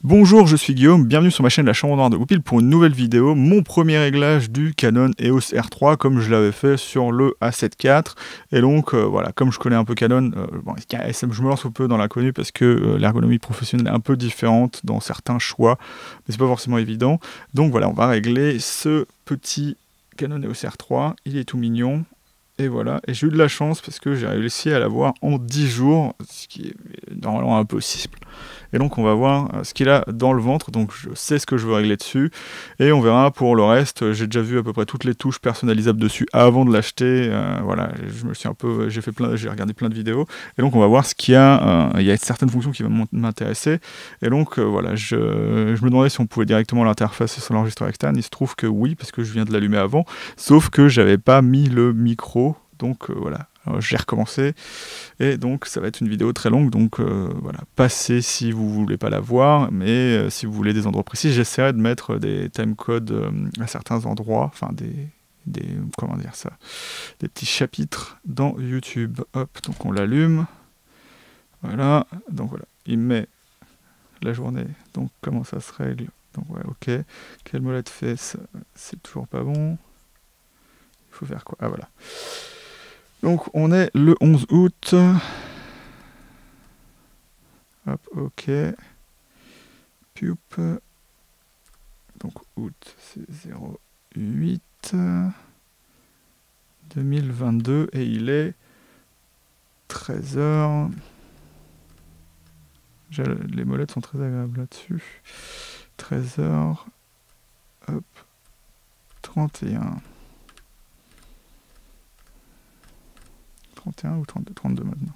Bonjour, je suis Guillaume, bienvenue sur ma chaîne La Chambre Noire de Goupil pour une nouvelle vidéo, mon premier réglage du Canon EOS R3 comme je l'avais fait sur le A7 IV. Et donc voilà, comme je connais un peu Canon, je me lance un peu dans l'inconnu parce que l'ergonomie professionnelle est un peu différente dans certains choix, mais c'est pas forcément évident. Donc voilà, on va régler ce petit Canon EOS R3, il est tout mignon. Et voilà, et j'ai eu de la chance parce que j'ai réussi à l'avoir en 10 jours, ce qui est normalement impossible. Et donc on va voir ce qu'il a dans le ventre, donc je sais ce que je veux régler dessus, et on verra pour le reste. J'ai déjà vu à peu près toutes les touches personnalisables dessus avant de l'acheter, voilà, j'ai regardé plein de vidéos, et donc on va voir ce qu'il y a, il y a certaines fonctions qui vont m'intéresser, et donc voilà, je me demandais si on pouvait directement l'interfacer sur l'enregistreur externe. Il se trouve que oui, parce que je viens de l'allumer avant, sauf que j'avais pas mis le micro, donc voilà. J'ai recommencé et donc ça va être une vidéo très longue, donc voilà, passez si vous voulez pas la voir, mais si vous voulez des endroits précis, j'essaierai de mettre des timecodes à certains endroits, enfin comment dire ça, des petits chapitres dans YouTube. Hop, donc on l'allume, voilà, donc voilà, il met la journée, donc comment ça se règle, donc ouais, ok, quelle molette fait, c'est toujours pas bon, il faut faire quoi, ah voilà. Donc on est le 11 août. Hop, ok. Pioup. Donc août, c'est 08 2022 et il est 13h. Les molettes sont très agréables là-dessus. 13h. Hop. 31. 31 ou 32, 32 maintenant.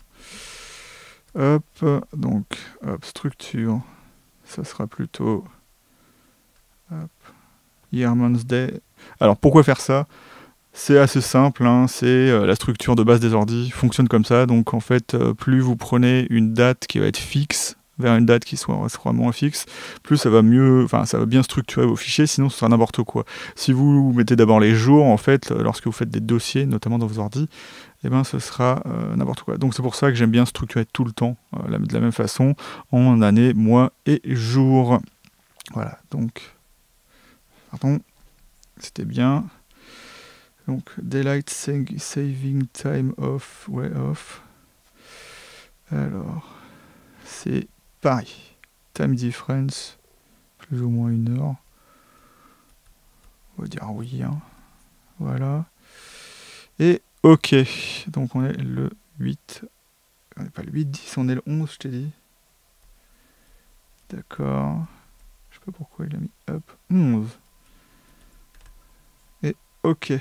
Hop, donc, hop, structure, ça sera plutôt, hop, Yearman's Day. Alors, pourquoi faire ça? C'est assez simple, hein, c'est la structure de base des ordis, fonctionne comme ça, donc en fait, plus vous prenez une date qui va être fixe, vers une date qui sera moins fixe, plus ça va mieux, enfin ça va bien structurer vos fichiers, sinon ce sera n'importe quoi. Si vous mettez d'abord les jours, en fait, lorsque vous faites des dossiers, notamment dans vos ordis, eh ben ce sera n'importe quoi. Donc c'est pour ça que j'aime bien structurer tout le temps, de la même façon, en année, mois et jours. Voilà, donc, pardon, c'était bien. Donc, Daylight Saving Time Off, ouais, off. Alors, c'est pareil. Time Difference, plus ou moins 1 heure. On va dire oui, hein. Voilà. Et ok, donc on est le 8. On n'est pas le 8-10, on est le 11, je t'ai dit. D'accord. Je sais pas pourquoi il a mis hop 11. Et ok.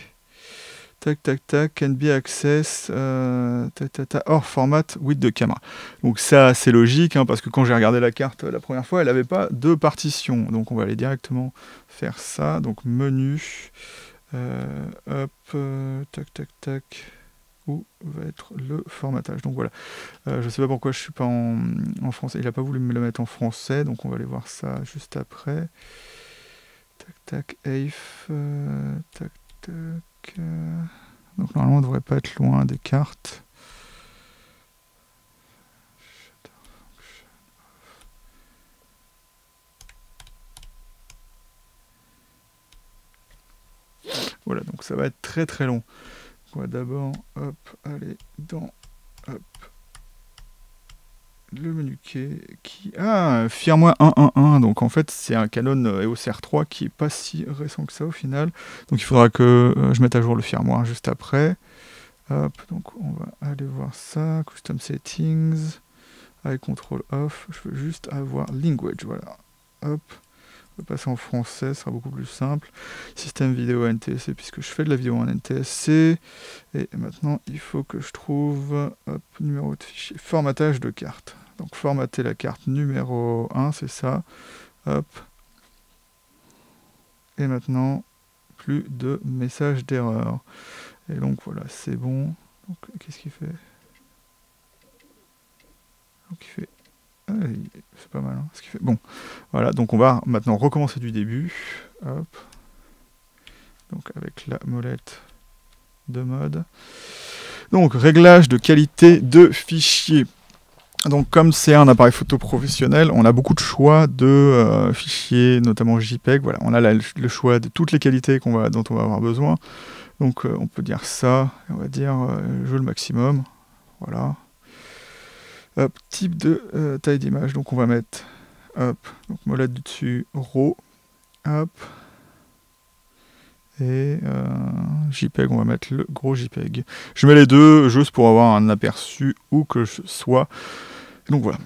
Tac, tac, tac, can be access, or format with the camera. Donc ça, c'est logique, hein, parce que quand j'ai regardé la carte la première fois, elle n'avait pas de partition. Donc on va aller directement faire ça. Donc menu, hop, tac, tac, tac. Où va être le formatage. Donc voilà. Je sais pas pourquoi je suis pas en français. Il n'a pas voulu me le mettre en français, donc on va aller voir ça juste après. Tac, tac, AIF, tac, tac. Donc normalement on devrait pas être loin des cartes. Voilà, donc ça va être très très long. On va d'abord hop, aller dans hop, le menu qui... Ah, firmware 1.1.1, donc en fait c'est un Canon EOS R3 qui est pas si récent que ça au final. Donc il faudra que je mette à jour le firmware juste après. Hop, donc on va aller voir ça, Custom Settings, avec Control Off, je veux juste avoir Language, voilà. Hop, on va passer en français, ce sera beaucoup plus simple. Système vidéo NTSC, puisque je fais de la vidéo en NTSC. Et maintenant, il faut que je trouve, hop, numéro de fichier, formatage de carte. Donc formater la carte numéro 1, c'est ça. Hop. Et maintenant, plus de message d'erreur. Et donc voilà, c'est bon. Donc qu'est-ce qu'il fait? Donc il fait... Ah, c'est pas mal, hein, ce qu'il fait. Bon, voilà, donc on va maintenant recommencer du début. Hop. Donc avec la molette de mode. Donc réglage de qualité de fichier. Donc comme c'est un appareil photo professionnel, on a beaucoup de choix de fichiers, notamment JPEG. Voilà, on a le choix de toutes les qualités dont on va avoir besoin. Donc on peut dire ça, on va dire je veux le maximum. Voilà. Hop, type de taille d'image, donc on va mettre, hop, donc molette du dessus, RAW, hop, et JPEG, on va mettre le gros JPEG. Je mets les deux juste pour avoir un aperçu où que je sois. Donc voilà.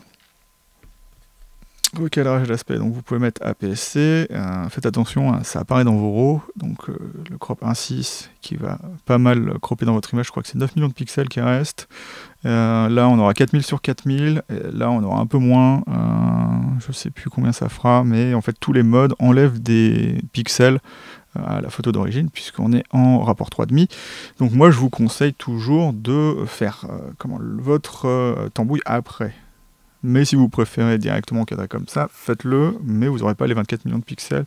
Recadrage d'aspect, donc vous pouvez mettre APS-C, faites attention, hein, ça apparaît dans vos RAW, donc le crop 1.6 qui va pas mal cropper dans votre image, je crois que c'est 9 millions de pixels qui restent. Là on aura 4000 sur 4000, et là on aura un peu moins, je sais plus combien ça fera, mais en fait tous les modes enlèvent des pixels à la photo d'origine, puisqu'on est en rapport 3,5. Donc moi je vous conseille toujours de faire votre tambouille après. Mais si vous préférez directement cadrer comme ça, faites-le, mais vous n'aurez pas les 24 millions de pixels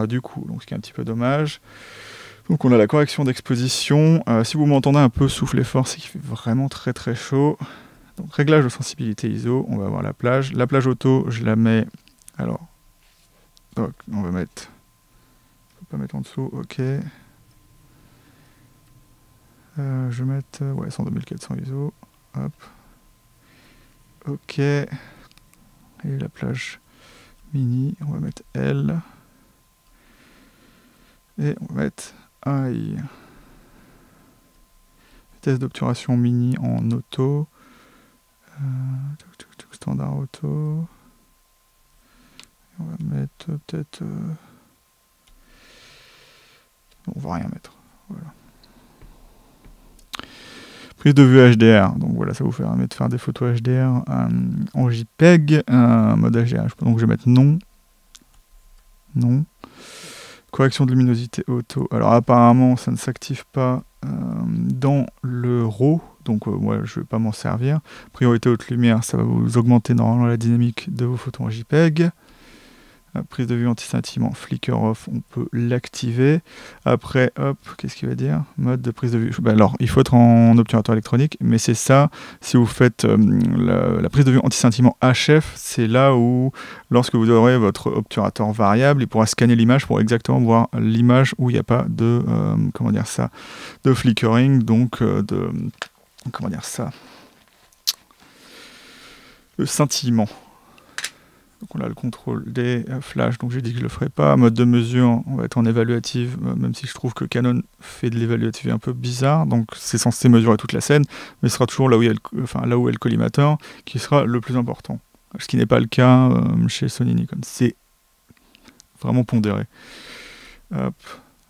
du coup, donc ce qui est un petit peu dommage. Donc on a la correction d'exposition. Si vous m'entendez un peu souffler fort, c'est qu'il fait vraiment très très chaud. Donc réglage de sensibilité ISO, on va avoir la plage. La plage auto, je la mets... Alors, donc, on va mettre... On peut pas mettre en dessous, ok. Je vais mettre 102 400 ISO, hop. Ok, et la plage mini, on va mettre L, et on va mettre AI. Vitesse d'obturation mini en auto, standard auto, on va mettre peut-être... on va rien mettre, voilà. Prise de vue HDR, donc voilà, ça vous permet de faire des photos HDR en JPEG, mode HDR, donc je vais mettre non, non. Correction de luminosité auto, alors apparemment ça ne s'active pas dans le RAW, donc moi je ne vais pas m'en servir. Priorité haute lumière, ça va vous augmenter normalement la dynamique de vos photos en JPEG. Prise de vue anti-scintillement, flicker off, on peut l'activer. Après, hop, qu'est-ce qu'il va dire? Mode de prise de vue. Alors, il faut être en obturateur électronique, mais c'est ça, si vous faites la prise de vue anti-scintillement HF, c'est là où, lorsque vous aurez votre obturateur variable, il pourra scanner l'image pour exactement voir l'image où il n'y a pas de, de flickering, donc de scintillement. Donc on a le contrôle des flashs, donc j'ai dit que je le ferai pas. Mode de mesure, on va être en évaluative, même si je trouve que Canon fait de l'évaluative un peu bizarre, donc c'est censé mesurer toute la scène, mais ce sera toujours là où, là où est le collimateur qui sera le plus important. Ce qui n'est pas le cas chez Sony Nikon, c'est vraiment pondéré. Hop.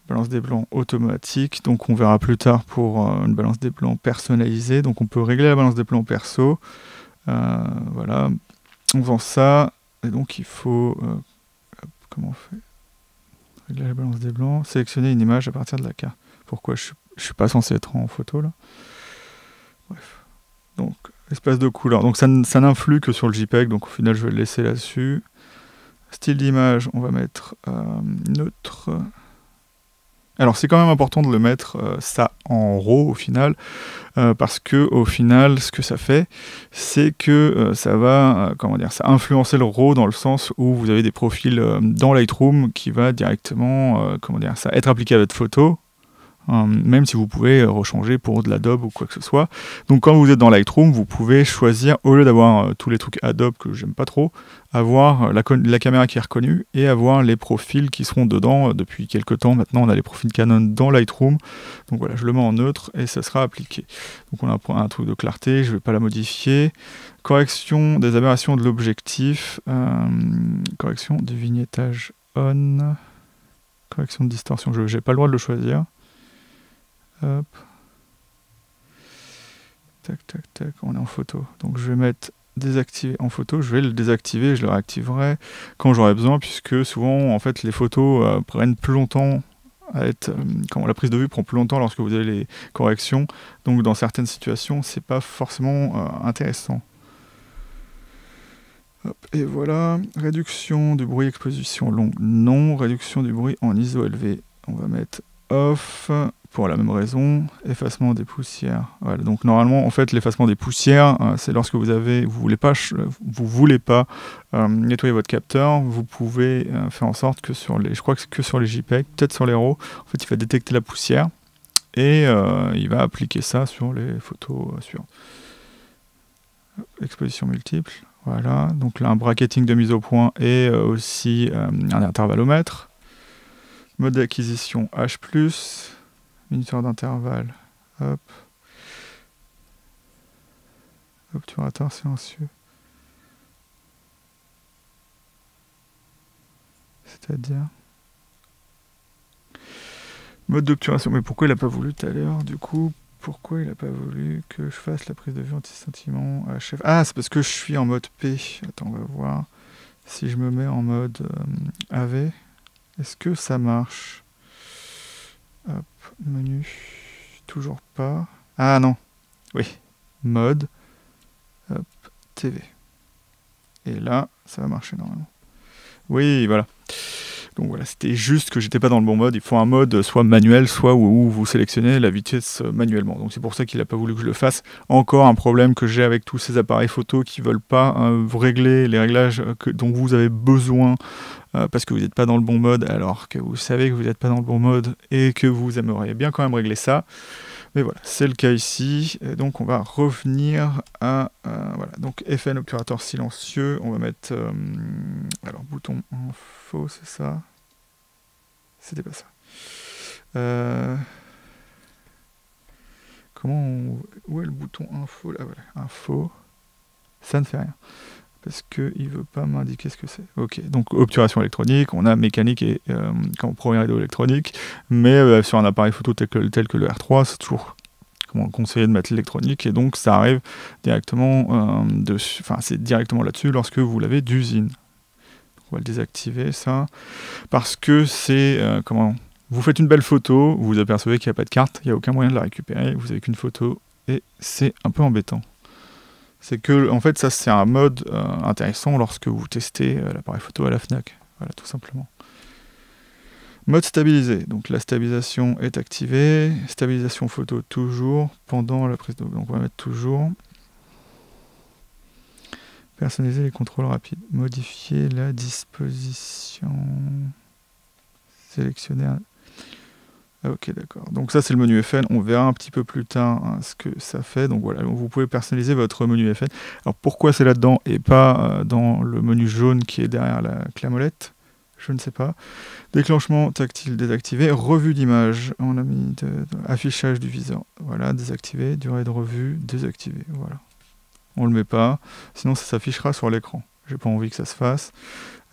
Balance des blancs automatique, donc on verra plus tard pour une balance des blancs personnalisée, donc on peut régler la balance des blancs perso, voilà, en faisant ça. Et donc il faut, comment on fait? Régler la balance des blancs, sélectionner une image à partir de la carte. Pourquoi je suis pas censé être en photo là? Bref. Donc, espace de couleur. Donc ça n'influe que sur le JPEG, donc au final je vais le laisser là-dessus. Style d'image, on va mettre neutre. Alors c'est quand même important de le mettre ça en RAW au final, parce que au final ce que ça fait, c'est que ça va ça influencer le RAW dans le sens où vous avez des profils dans Lightroom qui va directement être appliqué à votre photo. Même si vous pouvez rechanger pour de l'Adobe ou quoi que ce soit. Donc quand vous êtes dans Lightroom, vous pouvez choisir, au lieu d'avoir tous les trucs Adobe que j'aime pas trop, avoir la caméra qui est reconnue et avoir les profils qui seront dedans. Depuis quelques temps maintenant, on a les profils Canon dans Lightroom. Donc voilà, je le mets en neutre et ça sera appliqué. Donc on a un truc de clarté, je ne vais pas la modifier. Correction des aberrations de l'objectif. Correction du vignettage on. Correction de distorsion, je n'ai pas le droit de le choisir. Hop. Tac, tac, tac, on est en photo. Donc je vais mettre désactiver en photo, je vais le désactiver, je le réactiverai quand j'aurai besoin, puisque souvent, en fait, les photos prennent plus longtemps à être... la prise de vue prend plus longtemps lorsque vous avez les corrections, donc dans certaines situations, c'est pas forcément intéressant. Hop, et voilà, réduction du bruit, exposition longue, non, réduction du bruit en ISO élevé, on va mettre off, pour la même raison. Effacement des poussières. Voilà, donc normalement, en fait, l'effacement des poussières, c'est lorsque vous voulez pas nettoyer votre capteur, vous pouvez faire en sorte que sur les, je crois que c'est que sur les JPEG, peut-être sur les RAW, en fait, il va détecter la poussière et il va appliquer ça sur les photos suivantes. Exposition multiple. Voilà, donc là un bracketing de mise au point et aussi un intervallomètre. Mode d'acquisition H+, minuteur d'intervalle, hop. Obturateur silencieux. C'est-à-dire mode d'obturation. Mais pourquoi il n'a pas voulu tout à l'heure, du coup? Pourquoi il n'a pas voulu que je fasse la prise de vue anti-scintillement à chef? Ah, c'est parce que je suis en mode P. Attends, on va voir. Si je me mets en mode AV, est-ce que ça marche? Hop, menu. Toujours pas. Ah non. Oui. Mode. Hop, TV. Et là, ça va marcher normalement. Oui, voilà. Donc voilà, c'était juste que j'étais pas dans le bon mode. Il faut un mode soit manuel, soit où vous sélectionnez la vitesse manuellement. Donc c'est pour ça qu'il n'a pas voulu que je le fasse. Encore un problème que j'ai avec tous ces appareils photo qui veulent pas régler les réglages dont vous avez besoin parce que vous n'êtes pas dans le bon mode, alors que vous savez que vous n'êtes pas dans le bon mode et que vous aimeriez bien quand même régler ça. Mais voilà, c'est le cas ici. Et donc on va revenir à voilà. Donc FN obturateur silencieux. On va mettre alors bouton info, c'est ça. C'était pas ça. Où est le bouton info là? Voilà, info. Ça ne fait rien. Parce qu'il ne veut pas m'indiquer ce que c'est. Ok, donc obturation électronique, on a mécanique et première vidéo électronique, mais sur un appareil photo tel que le R3, c'est toujours conseillé de mettre l'électronique, et donc ça arrive directement dessus, enfin c'est directement là-dessus lorsque vous l'avez d'usine. On va le désactiver ça, parce que c'est vous faites une belle photo, vous apercevez qu'il n'y a pas de carte, il n'y a aucun moyen de la récupérer, vous avez qu'une photo, et c'est un peu embêtant. C'est que, en fait, ça c'est un mode intéressant lorsque vous testez l'appareil photo à la FNAC. Voilà, tout simplement. Mode stabilisé. Donc la stabilisation est activée. Stabilisation photo toujours pendant la prise de... Donc on va mettre toujours. Personnaliser les contrôles rapides. Modifier la disposition. Sélectionner un... Ok, d'accord. Donc ça, c'est le menu FN. On verra un petit peu plus tard ce que ça fait. Donc voilà, vous pouvez personnaliser votre menu FN. Alors pourquoi c'est là-dedans et pas dans le menu jaune qui est derrière la clé molette? Je ne sais pas. Déclenchement tactile désactivé. Revue d'image. On a mis affichage du viseur. Voilà, désactivé. Durée de revue désactivé. Voilà. On le met pas. Sinon, ça s'affichera sur l'écran. J'ai pas envie que ça se fasse.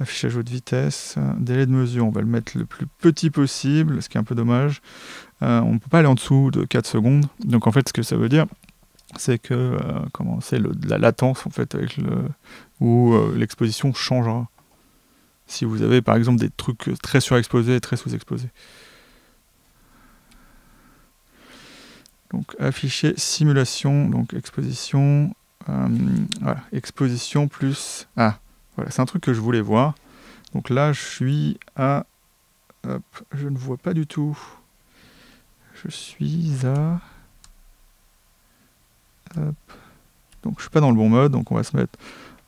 Affichage haute vitesse, délai de mesure, on va le mettre le plus petit possible, ce qui est un peu dommage. On ne peut pas aller en dessous de 4 secondes. Donc en fait, ce que ça veut dire, c'est que c'est la latence en fait avec où l'exposition changera. Si vous avez par exemple des trucs très surexposés et très sous-exposés. Donc afficher simulation, donc exposition, voilà, exposition plus... Ah, voilà, c'est un truc que je voulais voir. Donc là, je suis à... Hop, je ne vois pas du tout. Je suis à... Hop. Donc je suis pas dans le bon mode, donc on va se mettre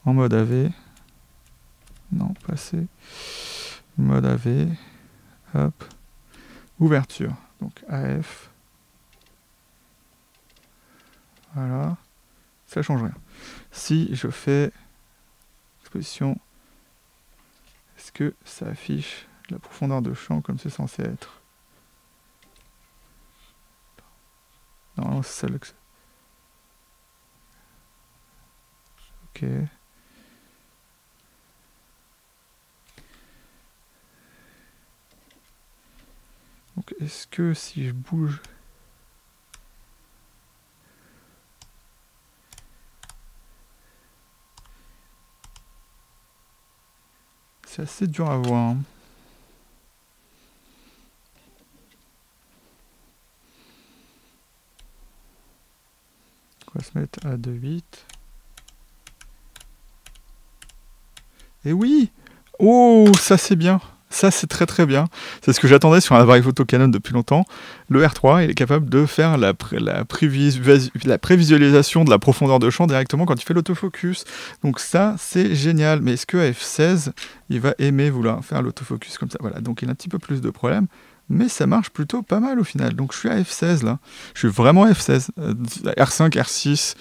en mode AV. Non, passer. Mode AV. Hop. Ouverture. Donc AF. Voilà. Ça change rien. Si je fais exposition, est-ce que ça affiche la profondeur de champ comme c'est censé être? Normalement c'est ça le... Ok. Donc est-ce que si je bouge... C'est assez dur à voir. Hein. On va se mettre à 2.8. Et oui! Oh, ça c'est bien. Ça, c'est très très bien. C'est ce que j'attendais sur un appareil photo Canon depuis longtemps. Le R3, il est capable de faire la prévisualisation de la profondeur de champ directement quand il fait l'autofocus. Donc ça, c'est génial. Mais est-ce que à F16, il va aimer vouloir faire l'autofocus comme ça? Voilà, donc il a un petit peu plus de problèmes. Mais ça marche plutôt pas mal au final. Donc je suis à F16 là. Je suis vraiment à F16. R5, R6,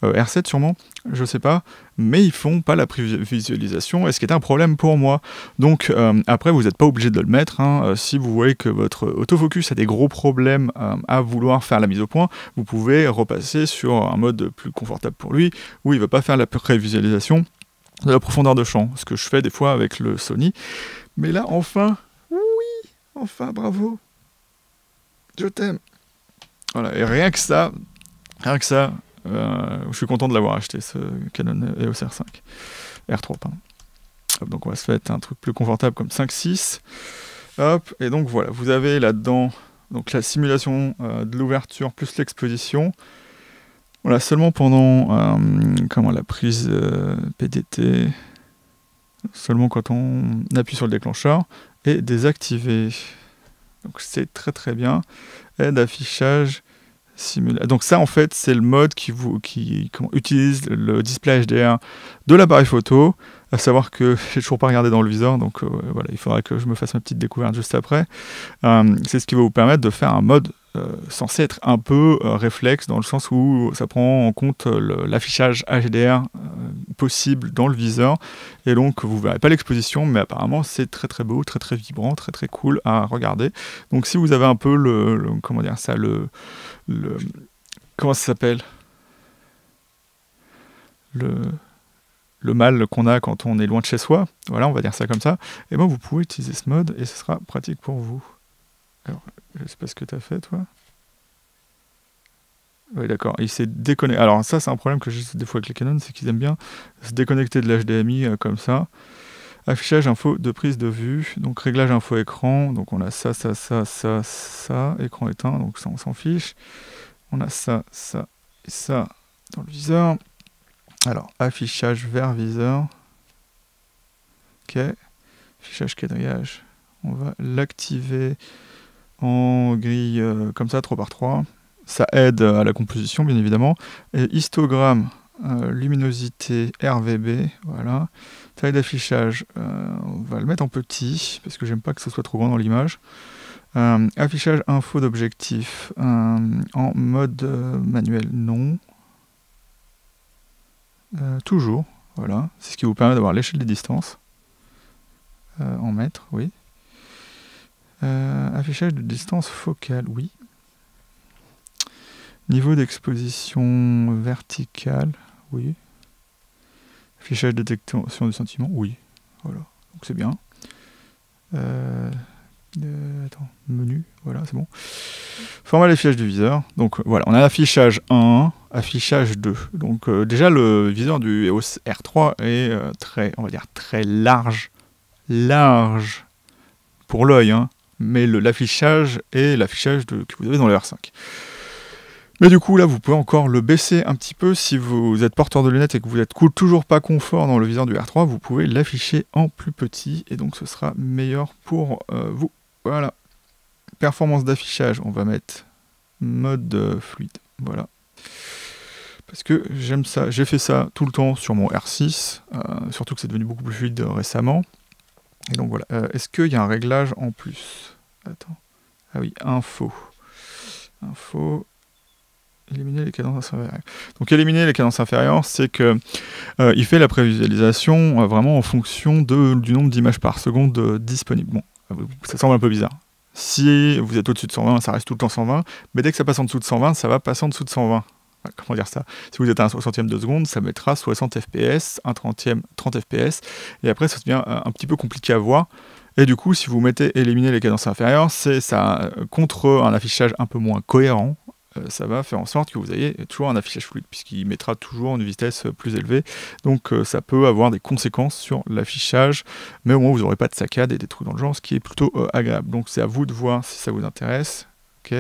R7 sûrement, je sais pas. Mais ils font pas la prévisualisation, et ce qui est un problème pour moi. Donc après, vous n'êtes pas obligé de le mettre. Hein. Si vous voyez que votre autofocus a des gros problèmes à vouloir faire la mise au point, vous pouvez repasser sur un mode plus confortable pour lui, où il ne va pas faire la prévisualisation de la profondeur de champ. Ce que je fais des fois avec le Sony. Mais là, enfin... Enfin, bravo. Je t'aime. Voilà, et rien que ça, je suis content de l'avoir acheté, ce Canon EOS R5. R3, pardon. Hop, donc on va se faire un truc plus confortable comme 5.6. Hop, et donc voilà, vous avez là-dedans donc la simulation de l'ouverture plus l'exposition. Voilà, seulement pendant la prise PDT, seulement quand on appuie sur le déclencheur, et désactiver. Donc c'est très très bien. Aide d'affichage simulation. Donc ça en fait c'est le mode qui utilise le display HDR de l'appareil photo. À savoir que j'ai toujours pas regardé dans le viseur, donc voilà, il faudra que je me fasse ma petite découverte juste après. C'est ce qui va vous permettre de faire un mode censé être un peu réflexe, dans le sens où ça prend en compte l'affichage HDR possible dans le viseur, et donc vous verrez pas l'exposition, mais apparemment c'est très très beau, très très vibrant, très très cool à regarder. Donc si vous avez un peu comment dire ça, comment ça s'appelle, le mal qu'on a quand on est loin de chez soi, voilà, on va dire ça comme ça, et ben vous pouvez utiliser ce mode et ce sera pratique pour vous. Alors, je sais pas ce que tu as fait, toi. Oui, d'accord, il s'est déconnecté. Alors ça, c'est un problème que j'ai des fois avec les Canon, c'est qu'ils aiment bien se déconnecter de l'HDMI comme ça. Affichage info de prise de vue, donc réglage info écran, donc on a ça, écran éteint, donc ça on s'en fiche. On a ça et ça dans le viseur. Alors, affichage vers viseur. Ok. Affichage quadrillage. On va l'activer en grille comme ça, 3x3. Ça aide à la composition, bien évidemment. Et histogramme, luminosité RVB. Voilà. Taille d'affichage, on va le mettre en petit, parce que j'aime pas que ce soit trop grand dans l'image. Affichage info d'objectif en mode manuel, non. Toujours, voilà, c'est ce qui vous permet d'avoir l'échelle des distances en mètres, oui. Affichage de distance focale, oui. Niveau d'exposition verticale, oui. Affichage de détection du sentiment, oui. Voilà, donc c'est bien. Attends, menu, voilà, c'est bon. Format d'affichage du viseur. Donc voilà, on a affichage 1, affichage 2. Donc déjà le viseur du EOS R3 est très, on va dire, très large pour l'œil, hein, mais l'affichage est l'affichage que vous avez dans le R5. Mais du coup, là, vous pouvez encore le baisser un petit peu. Si vous êtes porteur de lunettes et que vous êtes toujours pas confort dans le viseur du R3, vous pouvez l'afficher en plus petit, et donc ce sera meilleur pour vous. Voilà. Performance d'affichage, on va mettre mode fluide. Voilà. Parce que j'aime ça. J'ai fait ça tout le temps sur mon R6, surtout que c'est devenu beaucoup plus fluide récemment. Et donc voilà. Est-ce qu'il y a un réglage en plus? Attends. Ah oui, info. Info. Éliminer les cadences inférieures. Donc éliminer les cadences inférieures, c'est que il fait la prévisualisation vraiment en fonction du nombre d'images par seconde disponibles. Bon, ça semble un peu bizarre. Si vous êtes au-dessus de 120, ça reste tout le temps 120, mais dès que ça passe en dessous de 120, ça va passer en dessous de 120. Comment dire ça? Si vous êtes à un 60e de seconde, ça mettra 60 fps, un 30e 30 fps, et après ça devient un petit peu compliqué à voir. Et du coup, si vous mettez éliminer les cadences inférieures, c'est ça contre un affichage un peu moins cohérent. Ça va faire en sorte que vous ayez toujours un affichage fluide, puisqu'il mettra toujours une vitesse plus élevée. Donc ça peut avoir des conséquences sur l'affichage, mais au moins vous n'aurez pas de saccade et des trucs dans le genre, ce qui est plutôt agréable. Donc c'est à vous de voir si ça vous intéresse. Ok.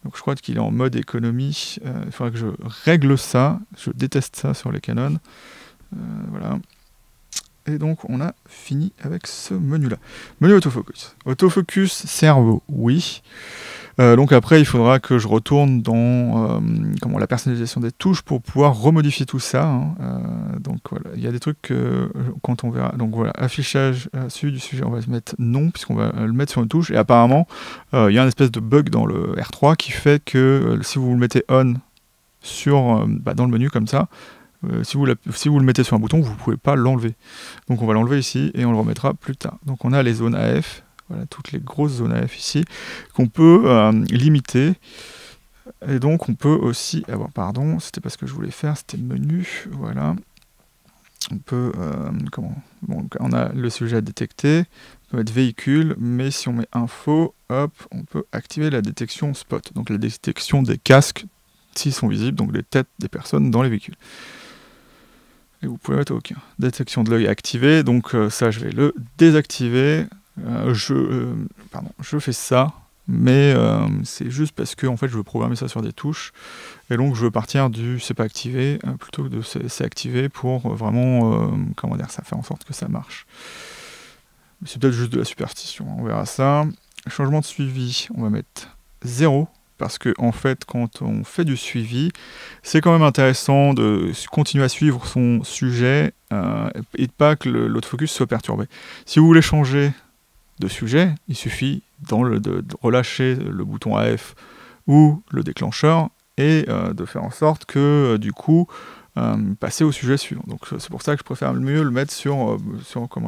Donc je crois qu'il est en mode économie. Il faudra que je règle ça. Je déteste ça sur les Canon. Voilà. Et donc on a fini avec ce menu-là. Menu autofocus. Autofocus cerveau, oui. Donc après, il faudra que je retourne dans la personnalisation des touches pour pouvoir remodifier tout ça. Hein. Donc voilà, il y a des trucs quand on verra. Donc voilà, affichage suivi du sujet, on va se mettre non, puisqu'on va le mettre sur une touche. Et apparemment, il y a une espèce de bug dans le R3 qui fait que si vous le mettez on sur, dans le menu comme ça, si vous le mettez sur un bouton, vous ne pouvez pas l'enlever. Donc on va l'enlever ici et on le remettra plus tard. Donc on a les zones AF, voilà, toutes les grosses zones AF ici, qu'on peut limiter. Et donc on peut aussi avoir, pardon, c'était pas ce que je voulais faire, c'était menu, voilà. On peut, on a le sujet à détecter, on peut mettre véhicule, mais si on met info, hop, on peut activer la détection spot, donc la détection des casques s'ils sont visibles, donc les têtes des personnes dans les véhicules. Et vous pouvez mettre aucun. Détection de l'œil activée, donc ça je vais le désactiver. Je fais ça, mais c'est juste parce que en fait je veux programmer ça sur des touches, et donc je veux partir du c'est pas activé plutôt que de c'est activé pour vraiment ça fait en sorte que ça marche. C'est peut-être juste de la superstition, on verra ça. Changement de suivi, on va mettre 0. Parce que en fait, quand on fait du suivi, c'est quand même intéressant de continuer à suivre son sujet et de pas que l'autofocus soit perturbé. Si vous voulez changer de sujet, il suffit de relâcher le bouton AF ou le déclencheur et de faire en sorte que du coup passer au sujet suivant. Donc c'est pour ça que je préfère mieux le mettre sur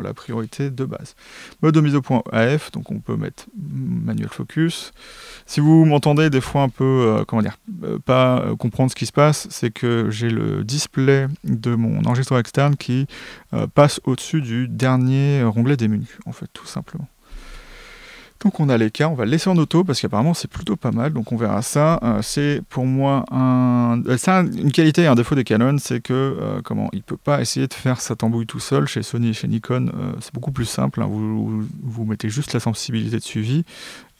la priorité de base. Mode de mise au point AF, donc on peut mettre manuel focus. Si vous m'entendez des fois un peu, pas comprendre ce qui se passe, c'est que j'ai le display de mon enregistreur externe qui passe au-dessus du dernier onglet des menus, en fait, tout simplement. Donc on a l'écart, on va le laisser en auto parce qu'apparemment c'est plutôt pas mal, donc on verra ça. C'est pour moi une qualité et un défaut des Canon, c'est que il peut pas essayer de faire sa tambouille tout seul. Chez Sony et chez Nikon, c'est beaucoup plus simple, hein. Vous mettez juste la sensibilité de suivi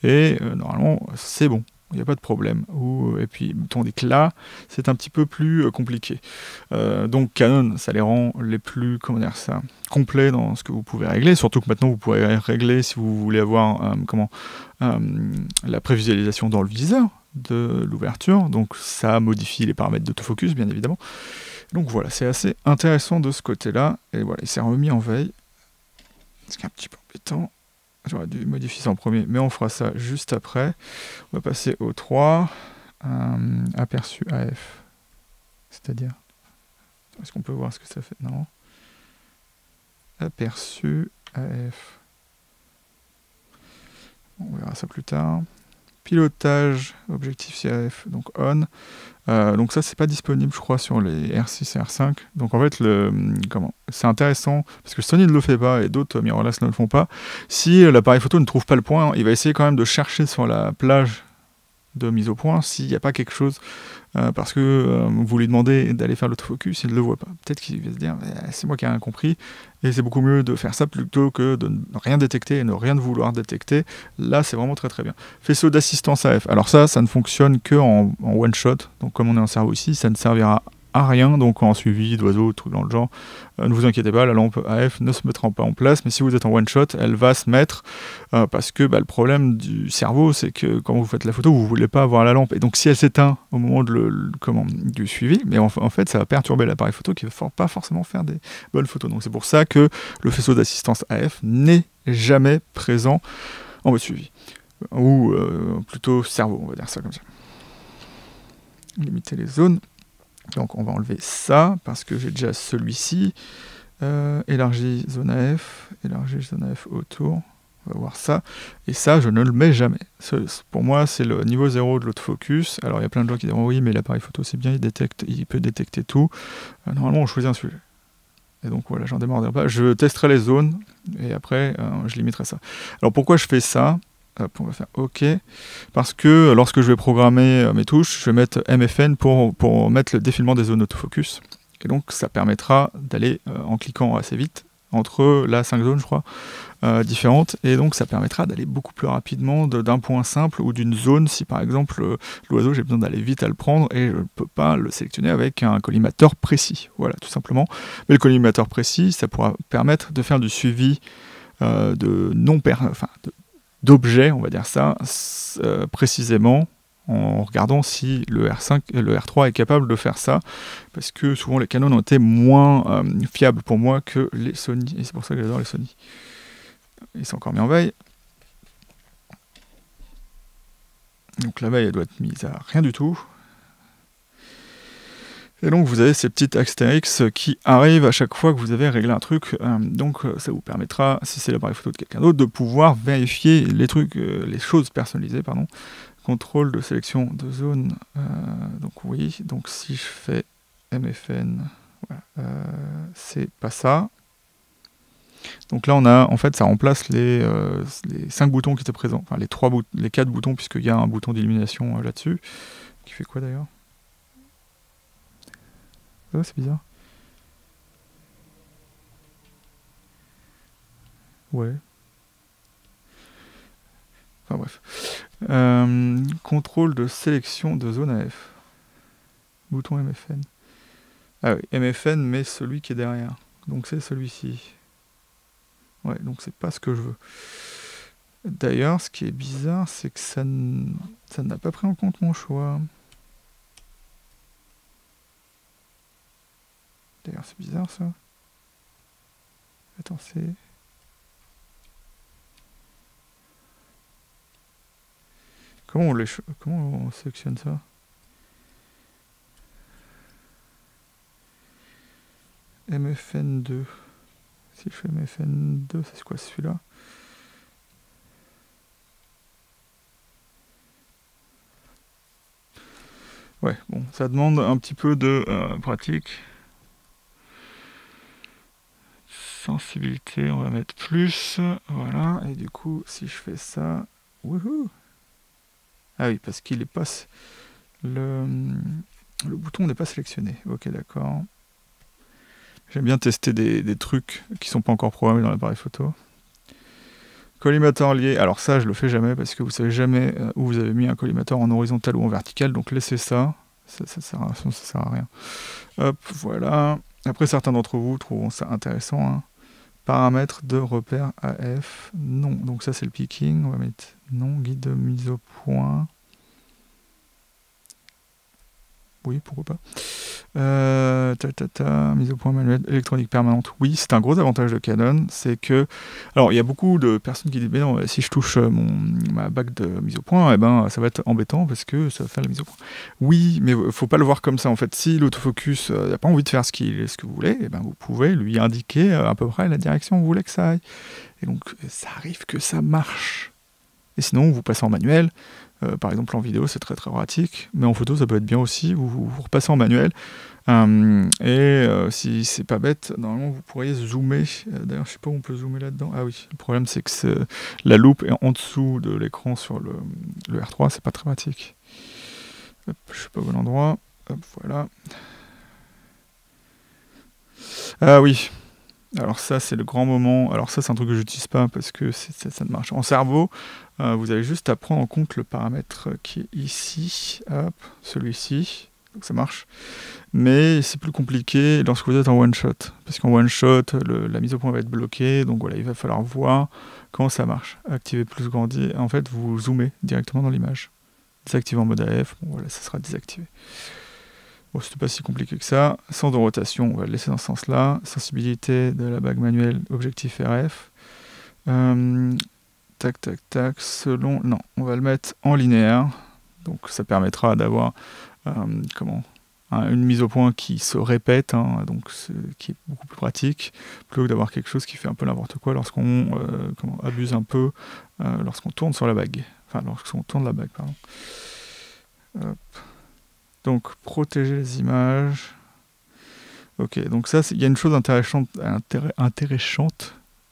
et normalement c'est bon. Il n'y a pas de problème. Et puis, tandis que là, c'est un petit peu plus compliqué. Donc Canon, ça les rend les plus, complets dans ce que vous pouvez régler. Surtout que maintenant, vous pourrez régler, si vous voulez avoir la prévisualisation dans le viseur de l'ouverture. Donc ça modifie les paramètres d'autofocus, bien évidemment. Donc voilà, c'est assez intéressant de ce côté-là. Et voilà, il s'est remis en veille. Ce qui est un petit peu embêtant. J'aurais dû modifier ça en premier, mais on fera ça juste après. On va passer au 3. Aperçu AF. C'est-à-dire... Est-ce qu'on peut voir ce que ça fait? Non. Aperçu AF. On verra ça plus tard. Pilotage, objectif CAF, donc on. Donc ça, c'est pas disponible, je crois, sur les R6 et R5. Donc en fait, c'est intéressant, parce que Sony ne le fait pas et d'autres mirrorless ne le font pas. Si l'appareil photo ne trouve pas le point, il va essayer quand même de chercher sur la plage de mise au point s'il n'y a pas quelque chose, parce que vous lui demandez d'aller faire l'autofocus, il ne le voit pas. Peut-être qu'il va se dire, c'est moi qui ai rien compris, et c'est beaucoup mieux de faire ça plutôt que de ne rien détecter et ne rien vouloir détecter. Là, c'est vraiment très très bien. Faisceau d'assistance AF. Alors ça ne fonctionne que en one shot, donc comme on est en cerveau ici, ça ne servira à rien, donc en suivi d'oiseaux, trucs dans le genre. Ne vous inquiétez pas, la lampe AF ne se mettra pas en place, mais si vous êtes en one shot, elle va se mettre, parce que le problème du cerveau, c'est que quand vous faites la photo, vous ne voulez pas avoir la lampe, et donc si elle s'éteint au moment du suivi, mais en fait ça va perturber l'appareil photo qui ne va pas forcément faire des bonnes photos. Donc c'est pour ça que le faisceau d'assistance AF n'est jamais présent en mode suivi, ou plutôt cerveau, on va dire ça comme ça. Limiter les zones. Donc on va enlever ça, parce que j'ai déjà celui-ci. Élargir zone AF, élargir zone AF autour. On va voir ça. Et ça, je ne le mets jamais. Pour moi, c'est le niveau 0 de l'autofocus. Alors il y a plein de gens qui diront, oui, mais l'appareil photo, c'est bien, il peut détecter tout. Normalement, on choisit un sujet. Et donc voilà, j'en démorderai pas. Je testerai les zones, et après, je limiterai ça. Alors pourquoi je fais ça ? Hop, on va faire OK, parce que lorsque je vais programmer mes touches, je vais mettre MFN pour mettre le défilement des zones autofocus. Et donc ça permettra d'aller, en cliquant assez vite, entre là 5 zones, je crois, différentes, et donc ça permettra d'aller beaucoup plus rapidement d'un point simple ou d'une zone, si par exemple l'oiseau, j'ai besoin d'aller vite à le prendre, et je ne peux pas le sélectionner avec un collimateur précis, voilà, tout simplement. Mais le collimateur précis, ça pourra permettre de faire du suivi d'objets, on va dire ça, précisément, en regardant si le R3 est capable de faire ça, parce que souvent les Canon ont été moins fiables pour moi que les Sony, et c'est pour ça que j'adore les Sony. Ils sont encore mis en veille. Donc la veille, elle doit être mise à rien du tout. Et donc vous avez ces petites astérix qui arrivent à chaque fois que vous avez réglé un truc. Donc ça vous permettra, si c'est l'appareil photo de quelqu'un d'autre, de pouvoir vérifier les trucs, les choses personnalisées, pardon. Contrôle de sélection de zone. Donc oui, donc si je fais MFN, voilà, c'est pas ça. Donc là on a, en fait ça remplace les 5 boutons qui étaient présents, enfin les 4 boutons, puisqu'il y a un bouton d'illumination là-dessus, qui fait quoi d'ailleurs? Oh, c'est bizarre. Ouais. Enfin bref. Contrôle de sélection de zone AF. Bouton MFN. Ah oui, MFN, mais celui qui est derrière. Donc c'est celui-ci. Ouais, donc c'est pas ce que je veux. D'ailleurs, ce qui est bizarre, c'est que ça n'a pas pris en compte mon choix. D'ailleurs, c'est bizarre ça. Attends, c'est... Comment on sélectionne ça? MFN2. Si je fais MFN2, c'est quoi celui-là? Ouais, bon, ça demande un petit peu de pratique. Sensibilité, on va mettre plus. Voilà, et du coup, si je fais ça... Wouhou! Ah oui, parce qu'il est pas... Le bouton n'est pas sélectionné. Ok, d'accord. J'aime bien tester des trucs qui sont pas encore programmés dans l'appareil photo. Collimateur lié. Alors ça, je le fais jamais parce que vous savez jamais où vous avez mis un collimateur en horizontal ou en vertical. Donc laissez ça. Ça sert à rien. Hop, voilà. Après, certains d'entre vous trouveront ça intéressant. Hein. Paramètres de repère AF. Non. Donc ça, c'est le picking. On va mettre non. Guide de mise au point. Oui, pourquoi pas. Mise au point manuelle électronique permanente. Oui, c'est un gros avantage de Canon, c'est que... Alors, il y a beaucoup de personnes qui disent, mais non, si je touche ma bague de mise au point, eh ben, ça va être embêtant parce que ça va faire la mise au point. Oui, mais faut pas le voir comme ça, en fait. Si l'autofocus n'a pas envie de faire ce que vous voulez, eh ben, vous pouvez lui indiquer à peu près la direction où vous voulez que ça aille. Et donc, ça arrive que ça marche. Et sinon, vous passez en manuel. Par exemple, en vidéo, c'est très très pratique, mais en photo, ça peut être bien aussi. Vous repassez en manuel. Si c'est pas bête, normalement, vous pourriez zoomer. D'ailleurs, je sais pas où on peut zoomer là-dedans. Ah oui, le problème, c'est que la loupe est en dessous de l'écran sur le R3. C'est pas très pratique. Hop, je suis pas au bon endroit. Hop, voilà. Ah oui. Alors ça, c'est le grand moment. Alors ça, c'est un truc que je n'utilise pas parce que ça ne marche. En cerveau, vous avez juste à prendre en compte le paramètre qui est ici. Hop, celui-ci. Donc ça marche. Mais c'est plus compliqué lorsque vous êtes en one-shot. Parce qu'en one-shot, la mise au point va être bloquée. Donc voilà, il va falloir voir comment ça marche. Activer plus grandi. En fait, vous zoomez directement dans l'image. Désactiver en mode AF. Bon voilà, ça sera désactivé. Bon, c'était pas si compliqué que ça. Sens de rotation, on va le laisser dans ce sens-là. Sensibilité de la bague manuelle, objectif RF. Tac, tac, tac. Selon... Non, on va le mettre en linéaire. Donc ça permettra d'avoir une mise au point qui se répète, hein, donc qui est beaucoup plus pratique, plutôt que d'avoir quelque chose qui fait un peu n'importe quoi lorsqu'on abuse un peu, lorsqu'on tourne sur la bague. Enfin, lorsqu'on tourne la bague, pardon. Hop. Donc, protéger les images. Ok, donc ça, il y a une chose intéressante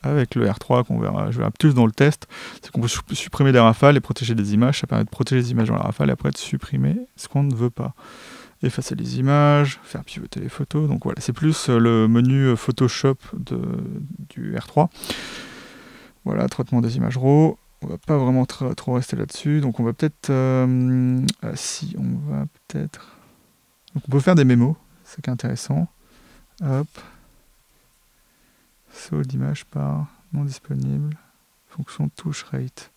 avec le R3 qu'on verra, je verrai plus dans le test, c'est qu'on peut supprimer des rafales et protéger des images. Ça permet de protéger les images dans la rafale et après de supprimer ce qu'on ne veut pas. effacer les images, faire pivoter les photos. Donc voilà, c'est plus le menu Photoshop du R3. Voilà, traitement des images RAW. On va pas vraiment trop rester là-dessus. Donc on va peut-être... si, on va peut-être... Donc on peut faire des mémos, c'est qui est intéressant. Hop. Saut d'image par non disponible. Fonction touche rate.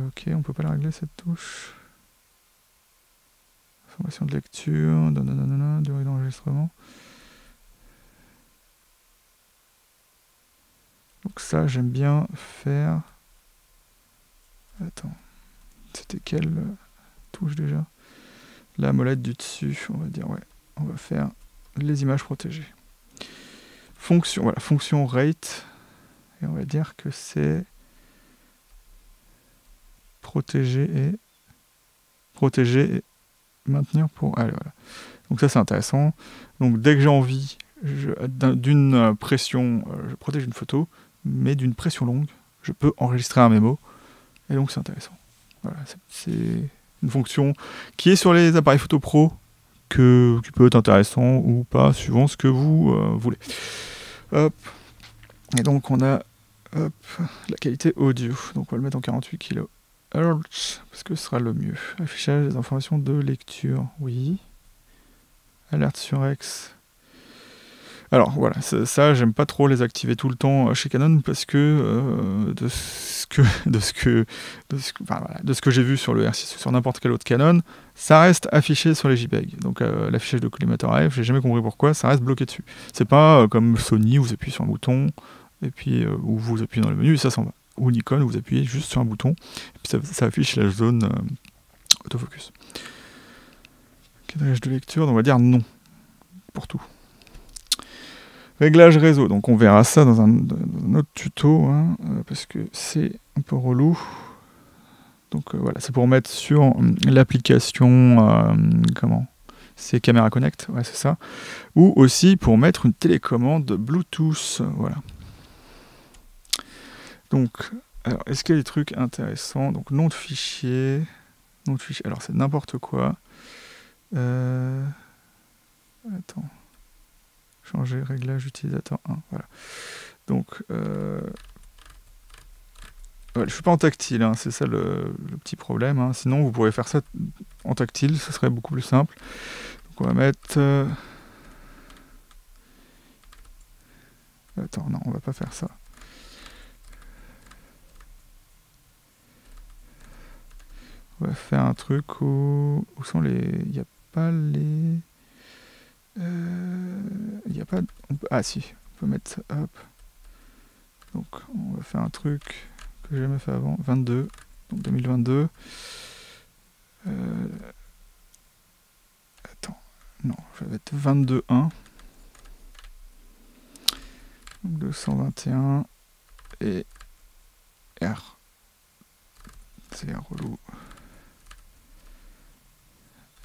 Ok, on peut pas la régler cette touche. Information de lecture, durée d'enregistrement. Donc ça, j'aime bien faire... Attends, c'était quelle touche déjà? La molette du dessus, on va dire, ouais. On va faire les images protégées. Fonction, voilà, fonction rate. Et on va dire que c'est protéger et maintenir pour... Allez, voilà. Donc ça, c'est intéressant. Donc dès que j'ai envie d'une pression, je protège une photo, mais d'une pression longue, je peux enregistrer un mémo. Et donc c'est intéressant. Voilà, c'est une fonction qui est sur les appareils photo pro, qui peut être intéressant ou pas, suivant ce que vous voulez. Hop. Et donc on a hop, la qualité audio. Donc on va le mettre en 48 kHz, parce que ce sera le mieux. Affichage des informations de lecture, oui. Alerte sur X. Alors voilà, ça j'aime pas trop les activer tout le temps chez Canon parce que de ce que j'ai vu sur le R6 ou sur n'importe quel autre Canon, ça reste affiché sur les JPEG. Donc l'affichage de collimateur AF, j'ai jamais compris pourquoi, ça reste bloqué dessus. C'est pas comme Sony, vous appuyez sur un bouton et puis où vous appuyez dans le menu et ça s'en va. Ou Nikon, vous appuyez juste sur un bouton et puis ça affiche la zone autofocus. Cadrage de lecture, on va dire non pour tout. Réglage réseau, donc on verra ça dans un autre tuto, hein, parce que c'est un peu relou. Donc voilà, c'est pour mettre sur l'application, comment? C'est Camera Connect, ouais c'est ça. Ou aussi pour mettre une télécommande Bluetooth, voilà. Donc, alors, est-ce qu'il y a des trucs intéressants? Donc nom de fichier, alors c'est n'importe quoi. Attends. Changer réglage utilisateur 1, voilà. Donc, ouais, je suis pas en tactile, hein, c'est ça le petit problème. Hein. Sinon, vous pourrez faire ça en tactile, ce serait beaucoup plus simple. Donc, on va mettre... Attends, non, on va pas faire ça. On va faire un truc où sont les... Il n'y a pas les... Il n'y a pas... Ah si, on peut mettre... Hop. Donc, on va faire un truc que j'ai jamais fait avant. 22. Donc 2022. Attends. Non, je vais mettre 22.1. Donc 221. Et R. C'est un relou.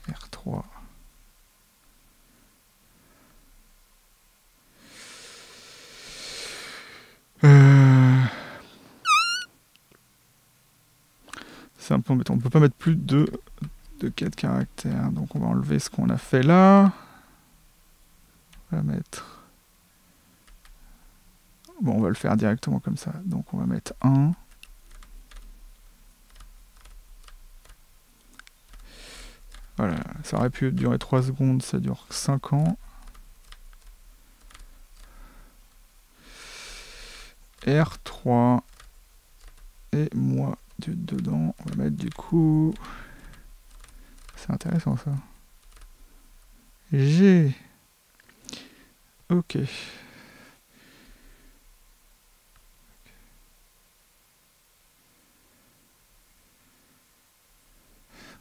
R3. C'est un peu embêtant. On peut pas mettre plus de 4 caractères. Donc on va enlever ce qu'on a fait là. On va mettre... Bon, on va le faire directement comme ça. Donc on va mettre 1. Voilà, ça aurait pu durer 3 secondes, ça dure 5 ans. R3. Et moi, dedans, on va mettre du coup... C'est intéressant ça. G. Ok.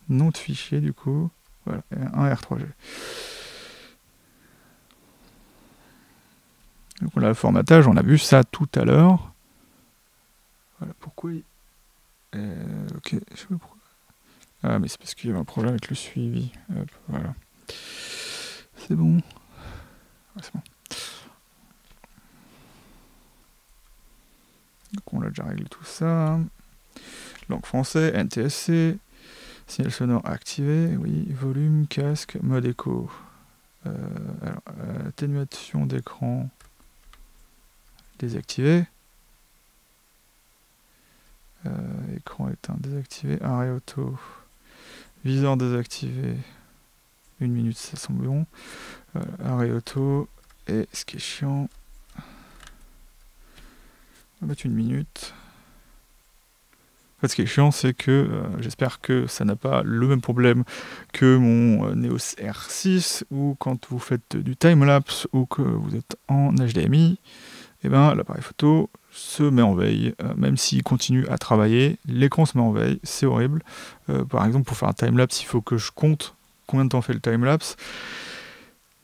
Nom de fichier du coup. Voilà, un R3G. Donc on a le formatage, on a vu ça tout à l'heure. Voilà, pourquoi il... ok, je sais pas pourquoi. Ah mais c'est parce qu'il y avait un problème avec le suivi. Hop, voilà. C'est bon. Ouais, c'est bon. Donc on a déjà réglé tout ça. Langue français, NTSC. Signal sonore activé, oui. Volume, casque, mode écho. Atténuation d'écran désactivé. Écran éteint désactivé. Arrêt auto. Viseur désactivé. 1 minute, ça semble bon. Arrêt auto. Et ce qui est chiant, on va mettre 1 minute. En fait, ce qui est chiant, c'est que j'espère que ça n'a pas le même problème que mon EOS R6, ou quand vous faites du timelapse ou que vous êtes en HDMI, et ben l'appareil photo se met en veille, même s'il continue à travailler, l'écran se met en veille, c'est horrible. Par exemple, pour faire un timelapse, il faut que je compte combien de temps fait le timelapse,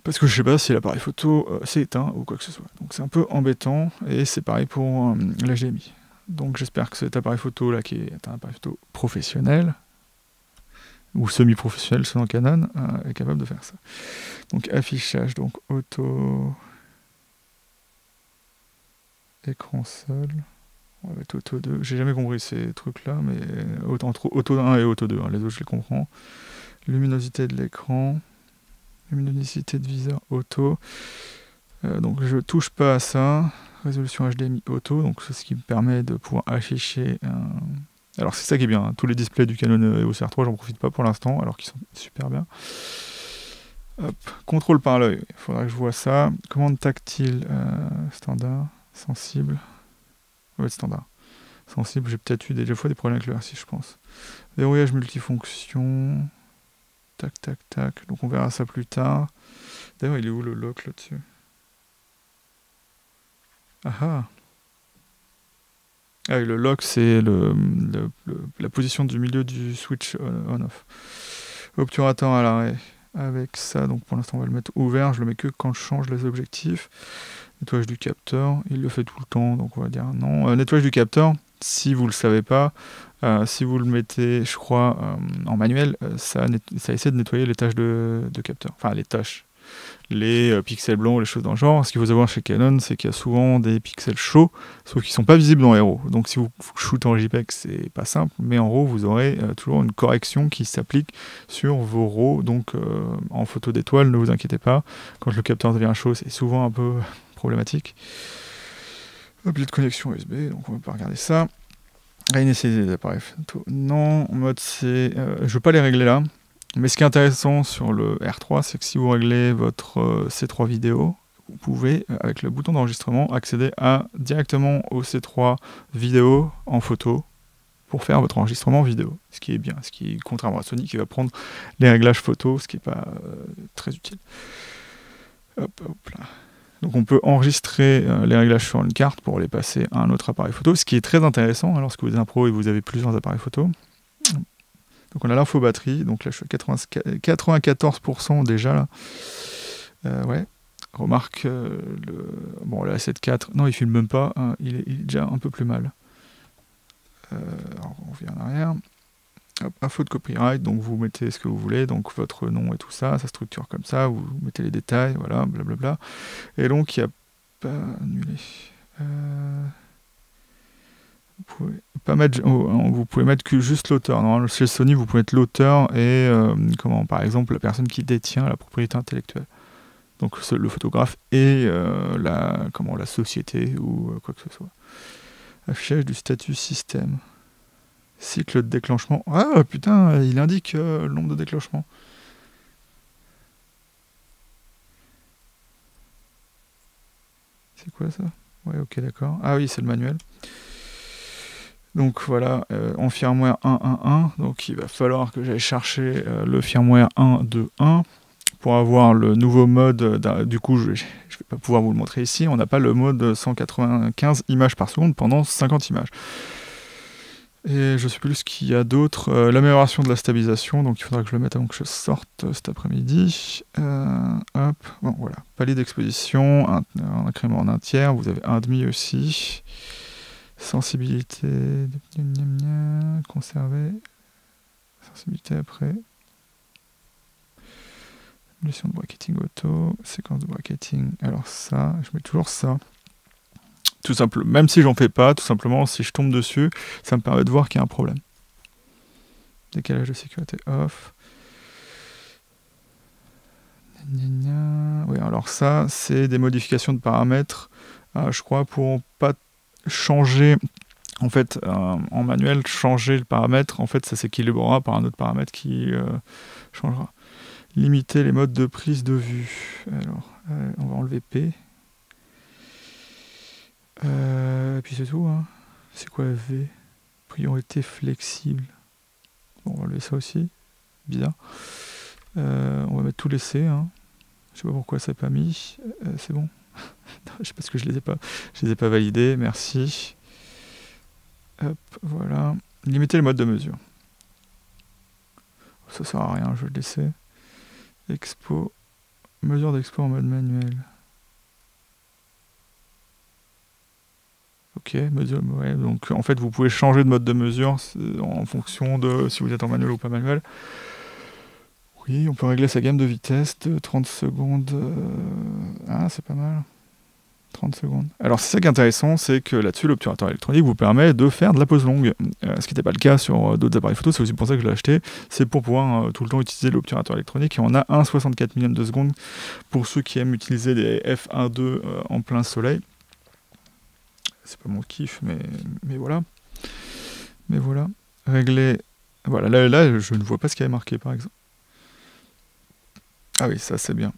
parce que je sais pas si l'appareil photo s'est éteint ou quoi que ce soit. Donc c'est un peu embêtant, et c'est pareil pour l'HDMI. Donc j'espère que cet appareil photo là, qui est un appareil photo professionnel, ou semi-professionnel selon Canon, est capable de faire ça. Donc affichage, donc auto, écran seul, on va mettre auto 2, j'ai jamais compris ces trucs là, mais entre auto 1 et auto 2, hein, les autres je les comprends. Luminosité de l'écran, luminosité de viseur auto, donc je touche pas à ça. Résolution HDMI auto, donc c'est ce qui me permet de pouvoir afficher alors c'est ça qui est bien, hein. Tous les displays du Canon EOS R3, j'en profite pas pour l'instant, alors qu'ils sont super bien. Hop, contrôle par l'œil, il faudra que je vois ça. Commande tactile, standard, sensible. Ouais, standard. Sensible, j'ai peut-être eu des fois des problèmes avec le R6, je pense. Verrouillage multifonction. Tac, tac, tac. Donc on verra ça plus tard. D'ailleurs, il est où le lock là-dessus? Ah oui, le lock, c'est la position du milieu du switch on-off. Obturateur à l'arrêt. Avec ça, donc pour l'instant, on va le mettre ouvert. Je le mets que quand je change les objectifs. Nettoyage du capteur. Il le fait tout le temps, donc on va dire non. Nettoyage du capteur, si vous ne le savez pas, si vous le mettez, je crois, en manuel, ça essaie de nettoyer les tâches de capteur. Enfin, les tâches. Les pixels blancs, les choses dans le genre. Ce qu'il faut savoir chez Canon, c'est qu'il y a souvent des pixels chauds, sauf qu'ils ne sont pas visibles dans les RAW. Donc si vous shootez en JPEG, c'est pas simple, mais en RAW, vous aurez toujours une correction qui s'applique sur vos RAW. Donc en photo d'étoile, ne vous inquiétez pas. Quand le capteur devient chaud, c'est souvent un peu problématique. Oublié de connexion USB, donc on va pas regarder ça. Réinitialiser les appareils photo. Non, en mode c'est... je ne veux pas les régler là. Mais ce qui est intéressant sur le R3, c'est que si vous réglez votre C3 vidéo, vous pouvez, avec le bouton d'enregistrement, accéder directement au C3 vidéo en photo pour faire votre enregistrement vidéo. Ce qui est bien, ce qui est contrairement à Sony qui va prendre les réglages photo, ce qui n'est pas très utile. Hop, hop là. Donc on peut enregistrer les réglages sur une carte pour les passer à un autre appareil photo, ce qui est très intéressant hein, lorsque vous êtes un pro et vous avez plusieurs appareils photo. Donc on a l'info batterie, donc là je suis à 94% déjà là. Ouais, remarque bon la A7 IV, non il filme même pas, hein, il est déjà un peu plus mal. Alors on revient en arrière. Hop, info de copyright, donc vous mettez ce que vous voulez, donc votre nom et tout ça, ça structure comme ça, vous mettez les détails, voilà, blablabla. Et donc il n'y a pas annulé. Vous pouvez mettre que juste l'auteur. Normalement, chez Sony, vous pouvez mettre l'auteur et par exemple la personne qui détient la propriété intellectuelle. Donc le photographe et la société ou quoi que ce soit. Affichage du statut système. Cycle de déclenchement. Ah putain, il indique le nombre de déclenchements. C'est quoi ça? Ouais, ok, d'accord. Ah oui, c'est le manuel. Donc voilà, en firmware 1.1.1, donc il va falloir que j'aille chercher le firmware 1.2.1 pour avoir le nouveau mode. Du coup, je ne vais pas pouvoir vous le montrer ici, on n'a pas le mode 195 images par seconde pendant 50 images. Et je ne sais plus ce qu'il y a d'autre. L'amélioration de la stabilisation, donc il faudra que je le mette avant que je sorte cet après-midi. Hop, bon voilà, palier d'exposition, un incrément en 1 tiers, vous avez 1,5 aussi. Sensibilité, conserver, sensibilité après, gestion de bracketing auto, séquence de bracketing, alors ça, je mets toujours ça, tout simplement, même si j'en fais pas, tout simplement, si je tombe dessus, ça me permet de voir qu'il y a un problème. Décalage de sécurité off. Oui, alors ça, c'est des modifications de paramètres, je crois, pour pas changer, en fait, en manuel, changer le paramètre, en fait, ça s'équilibrera par un autre paramètre qui changera. Limiter les modes de prise de vue. Alors, on va enlever P. Et puis c'est tout, hein. C'est quoi V? Priorité flexible. Bon, on va enlever ça aussi. Bizarre. On va mettre tous les C, hein. Je sais pas pourquoi ça n'est pas mis. C'est bon. Je sais pas parce que je les ai pas validés. Merci. Hop, voilà. Limiter le mode de mesure. Ça sert à rien, je vais le laisser. Expo. Mesure d'expo en mode manuel. Ok, mesure, ouais, donc en fait vous pouvez changer de mode de mesure en fonction de si vous êtes en manuel ou pas manuel. Oui, on peut régler sa gamme de vitesse de 30 secondes. Ah, c'est pas mal. 30 secondes. Alors c'est ça qui est intéressant, c'est que là-dessus l'obturateur électronique vous permet de faire de la pause longue, ce qui n'était pas le cas sur d'autres appareils photo, c'est aussi pour ça que je l'ai acheté, c'est pour pouvoir tout le temps utiliser l'obturateur électronique, et on a un 64 millième de seconde pour ceux qui aiment utiliser des f1.2 en plein soleil. C'est pas mon kiff, mais voilà. Mais voilà. Régler. Voilà, là, je ne vois pas ce qu'il y avait marqué, par exemple. Ah oui, ça, c'est bien.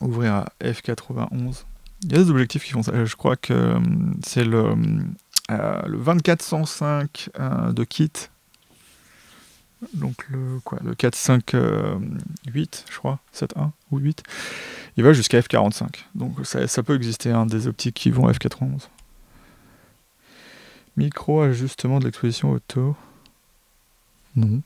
Ouvrir à F91. Il y a des objectifs qui font ça. Je crois que c'est le 2405 de kit. Donc le 458, je crois, 7.1 ou 8. Il va jusqu'à F45. Donc ça peut exister, hein, des optiques qui vont à F91. Micro ajustement de l'exposition auto. Non.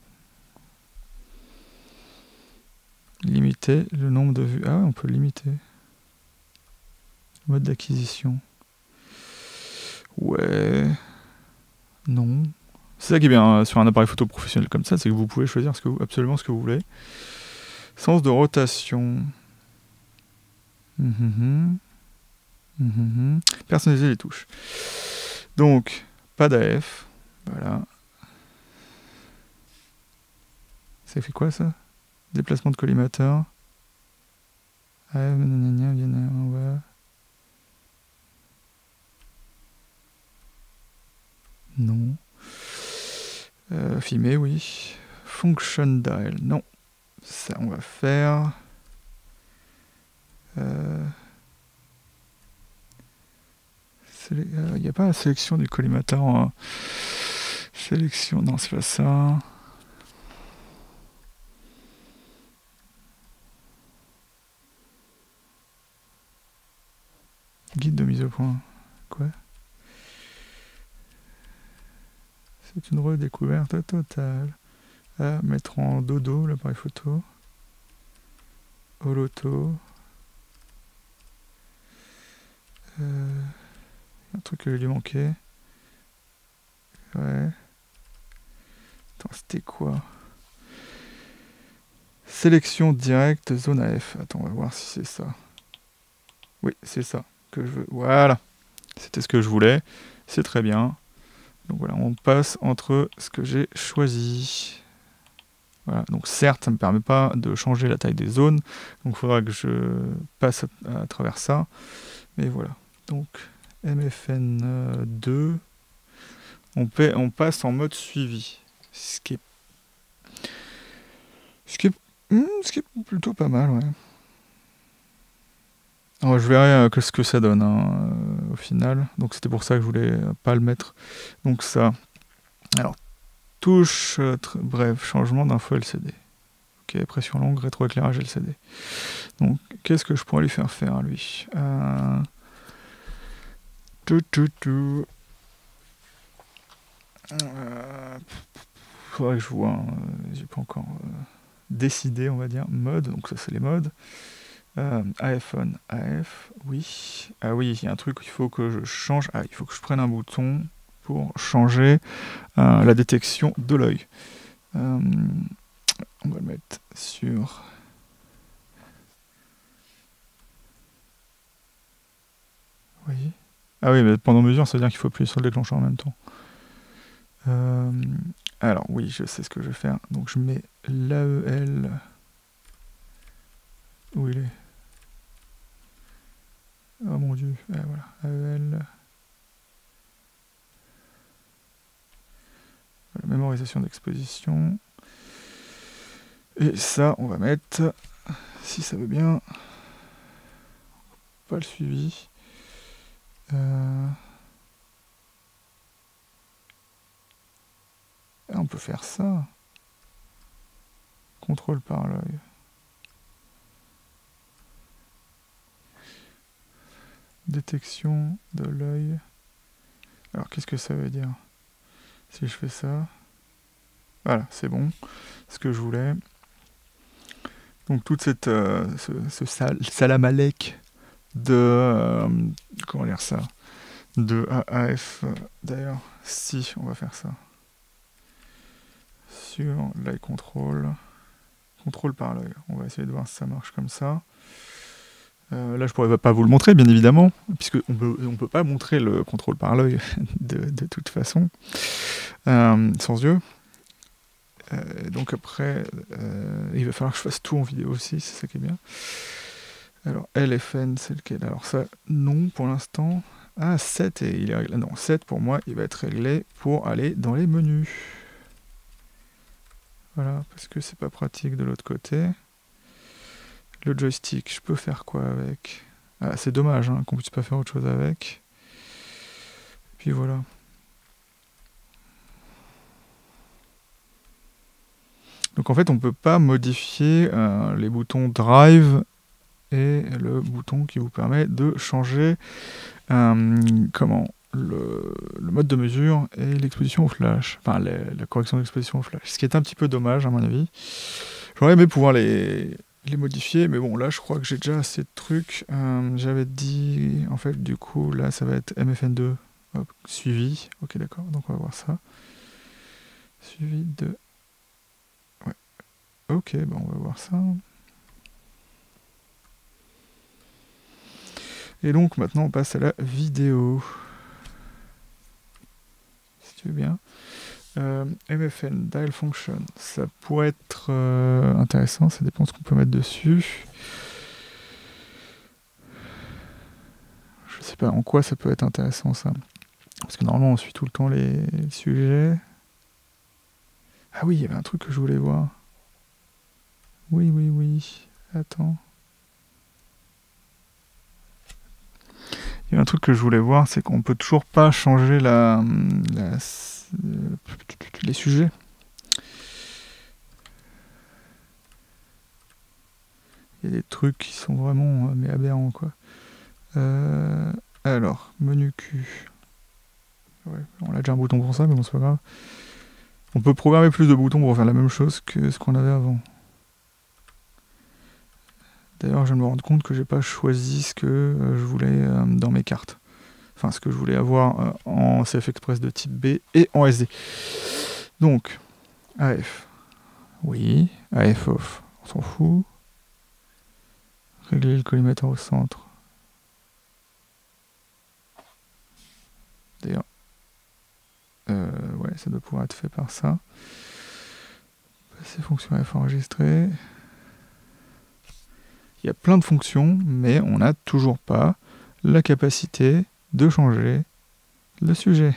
Limiter le nombre de vues. Ah ouais, on peut limiter. Mode d'acquisition. Ouais. Non. C'est ça qui est bien sur un appareil photo professionnel comme ça, c'est que vous pouvez choisir absolument ce que vous voulez. Sens de rotation. Personnaliser les touches. Donc, pas d'AF. Voilà. Ça fait quoi ça? Déplacement de collimateur. AF, ouais. Non. Filmer, oui. Function dial, non. Ça, on va faire. Il n'y a pas la sélection du collimateur. Hein. Sélection, non, c'est pas ça. Guide de mise au point. Quoi? C'est une redécouverte totale. À mettre en dodo l'appareil photo. Holoto. Un truc que j'ai dû manquer. Ouais. Attends, c'était quoi? Sélection directe, zone AF. Attends, on va voir si c'est ça. Oui, c'est ça que je veux. Voilà. C'était ce que je voulais. C'est très bien. Donc voilà, on passe entre ce que j'ai choisi. Voilà. Donc certes, ça ne me permet pas de changer la taille des zones. Donc il faudra que je passe à travers ça. Mais voilà. Donc MFN 2. On passe en mode suivi. Ce qui est plutôt pas mal, ouais. Alors, je verrai ce que ça donne au final. Donc c'était pour ça que je voulais pas le mettre. Donc ça. Alors, touche, bref, changement d'info LCD. Ok, pression longue, rétroéclairage LCD. Donc qu'est-ce que je pourrais lui faire à lui? Faudrait que je vois. J'ai pas encore décidé, on va dire. Mode, donc ça c'est les modes. iPhone, AF, oui. Ah oui, il y a un truc qu'il faut que je change. Ah, il faut que je prenne un bouton pour changer la détection de l'œil. On va le mettre sur... Oui. Ah oui, mais pendant mesure, ça veut dire qu'il faut appuyer sur le déclencheur en même temps. Alors oui, je sais ce que je vais faire. Donc je mets l'AEL. Où il est? Oh mon dieu. Ah, voilà. AEL. Voilà, mémorisation d'exposition. Et ça, on va mettre, si ça veut bien, pas le suivi. On peut faire ça. Contrôle par l'œil. Détection de l'œil. Alors, qu'est-ce que ça veut dire? Si je fais ça... Voilà, c'est bon. Ce que je voulais. Donc, toute cette... ce salam alek de... comment dire ça? De AAF. D'ailleurs, si, on va faire ça. Sur l'eye control. Contrôle par l'œil. On va essayer de voir si ça marche comme ça. Là, je pourrais pas vous le montrer, bien évidemment, puisqu'on peut pas montrer le contrôle par l'œil de toute façon, sans yeux. Donc après, il va falloir que je fasse tout en vidéo aussi, c'est ça qui est bien. Alors, LFN, c'est lequel? Alors ça, non, pour l'instant. Ah, 7, et il est réglé. Non, 7, pour moi, il va être réglé pour aller dans les menus. Voilà, parce que c'est pas pratique de l'autre côté. Le joystick, je peux faire quoi avec? Ah, c'est dommage hein, qu'on puisse pas faire autre chose avec. Et puis voilà. Donc en fait, on peut pas modifier les boutons Drive et le bouton qui vous permet de changer comment le mode de mesure et l'exposition au flash. Enfin, la correction d'exposition au flash. Ce qui est un petit peu dommage, à mon avis. J'aurais aimé pouvoir les modifier, mais bon, là, je crois que j'ai déjà assez de trucs. J'avais dit, en fait, du coup, là, ça va être MFN2 hop, suivi. Ok, d'accord, donc on va voir ça. Suivi de... Ouais. Ok, bon, on va voir ça. Et donc, maintenant, on passe à la vidéo. Si tu veux bien. MFN, dial function, ça pourrait être intéressant, ça dépend de ce qu'on peut mettre dessus. Je sais pas en quoi ça peut être intéressant ça. Parce que normalement on suit tout le temps les sujets. Ah oui, il y avait un truc que je voulais voir. Oui. Attends. Il y a un truc que je voulais voir, c'est qu'on peut toujours pas changer les sujets. Il y a des trucs qui sont vraiment mais aberrants quoi. Alors, menu Q. Ouais, on a déjà un bouton pour ça, mais bon, c'est pas grave. On peut programmer plus de boutons pour faire la même chose que ce qu'on avait avant. D'ailleurs, je viens de me rendre compte que j'ai pas choisi ce que je voulais dans mes cartes. Enfin, ce que je voulais avoir en CF Express de type B et en SD. Donc, AF. Oui. AF off. On s'en fout. Régler le collimateur au centre. D'ailleurs, ouais, ça doit pouvoir être fait par ça. Passer fonction F enregistrée. Il y a plein de fonctions, mais on n'a toujours pas la capacité de changer le sujet.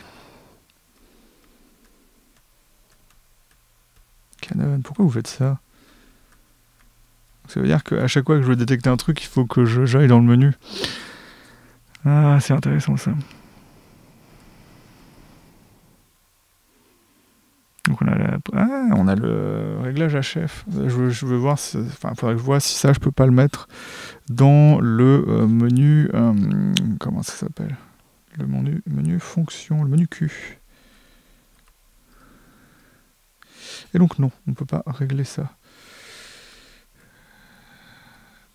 Canon, pourquoi vous faites ça? Ça veut dire qu'à chaque fois que je veux détecter un truc, il faut que j'aille dans le menu. Ah, c'est intéressant ça. Donc on a le réglage HF. Je veux voir, enfin, il faudrait que je vois si ça, je peux pas le mettre dans le menu, comment ça s'appelle? Le menu fonction, le menu Q. Et donc non, on peut pas régler ça.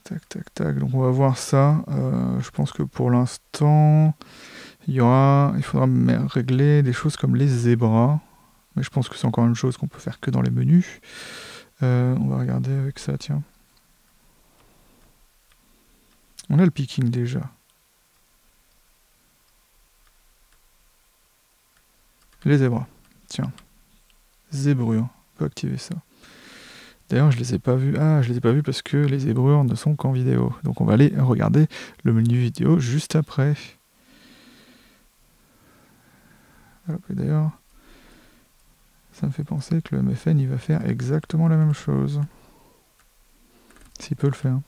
Tac. Donc on va voir ça. Je pense que pour l'instant, il faudra régler des choses comme les zébras. Mais je pense que c'est encore une chose qu'on peut faire que dans les menus. On va regarder avec ça, tiens. On a le picking déjà. Les zébras. Tiens. Zébrure, on peut activer ça. D'ailleurs, je les ai pas vus. Ah, je les ai pas vus parce que les zébrures ne sont qu'en vidéo. Donc on va aller regarder le menu vidéo juste après. D'ailleurs, ça me fait penser que le MFN, il va faire exactement la même chose. S'il peut le faire.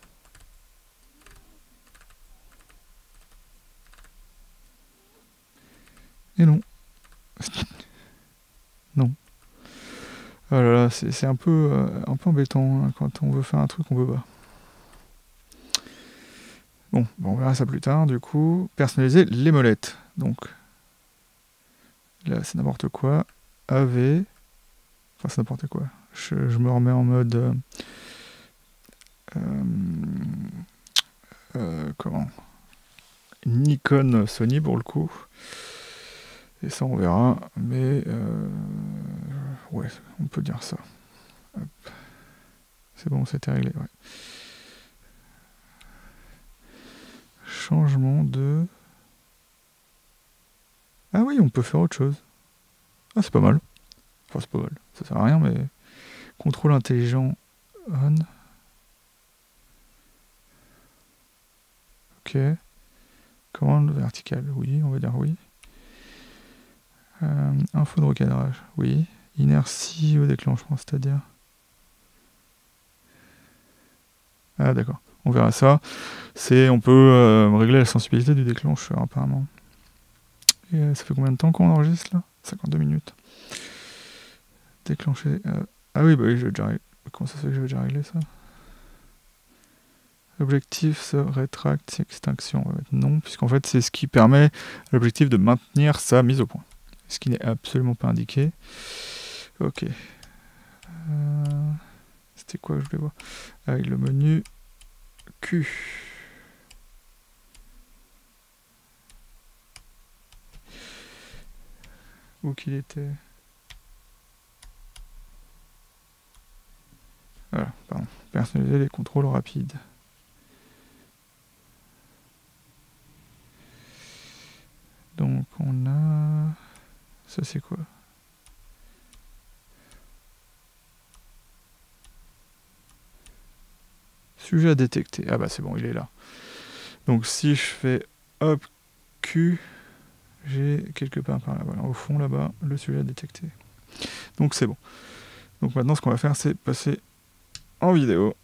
Et non. Non. Oh là là, c'est un peu embêtant, hein, quand on veut faire un truc, on veut pas. Bon, on verra ça plus tard, du coup. Personnaliser les molettes. Donc, là, c'est n'importe quoi. AV. Enfin, c'est n'importe quoi. Je me remets en mode... comment Nikon Sony, pour le coup. Et ça, on verra. Mais... ouais, on peut dire ça. Hop. C'est bon, c'était réglé, ouais. Changement de... Ah oui, on peut faire autre chose. Ah, c'est pas mal. Enfin, c'est pas mal. Ça sert à rien, mais... Contrôle intelligent on. Ok. Commande verticale, oui, on va dire oui. Info de recadrage, oui. Inertie au déclenchement, c'est-à-dire... Ah d'accord, on verra ça. On peut régler la sensibilité du déclencheur, apparemment. Et ça fait combien de temps qu'on enregistre, là? 52 minutes. Déclencher... Ah oui, bah oui, je vais déjà régler. Comment ça se fait que je vais déjà régler ça? L'objectif se rétracte, extinction. On va mettre non, puisqu'en fait, c'est ce qui permet à l'objectif de maintenir sa mise au point. Ce qui n'est absolument pas indiqué. Ok. C'était quoi que je voulais voir? Avec le menu Q. Où qu'il était? Voilà, pardon. Personnaliser les contrôles rapides. Donc on a... Ça c'est quoi? Sujet à détecter. Ah bah c'est bon, il est là. Donc si je fais hop Q, j'ai quelque part par là, voilà, au fond là-bas, le sujet à détecter. Donc c'est bon. Donc maintenant ce qu'on va faire, c'est passer en vidéo.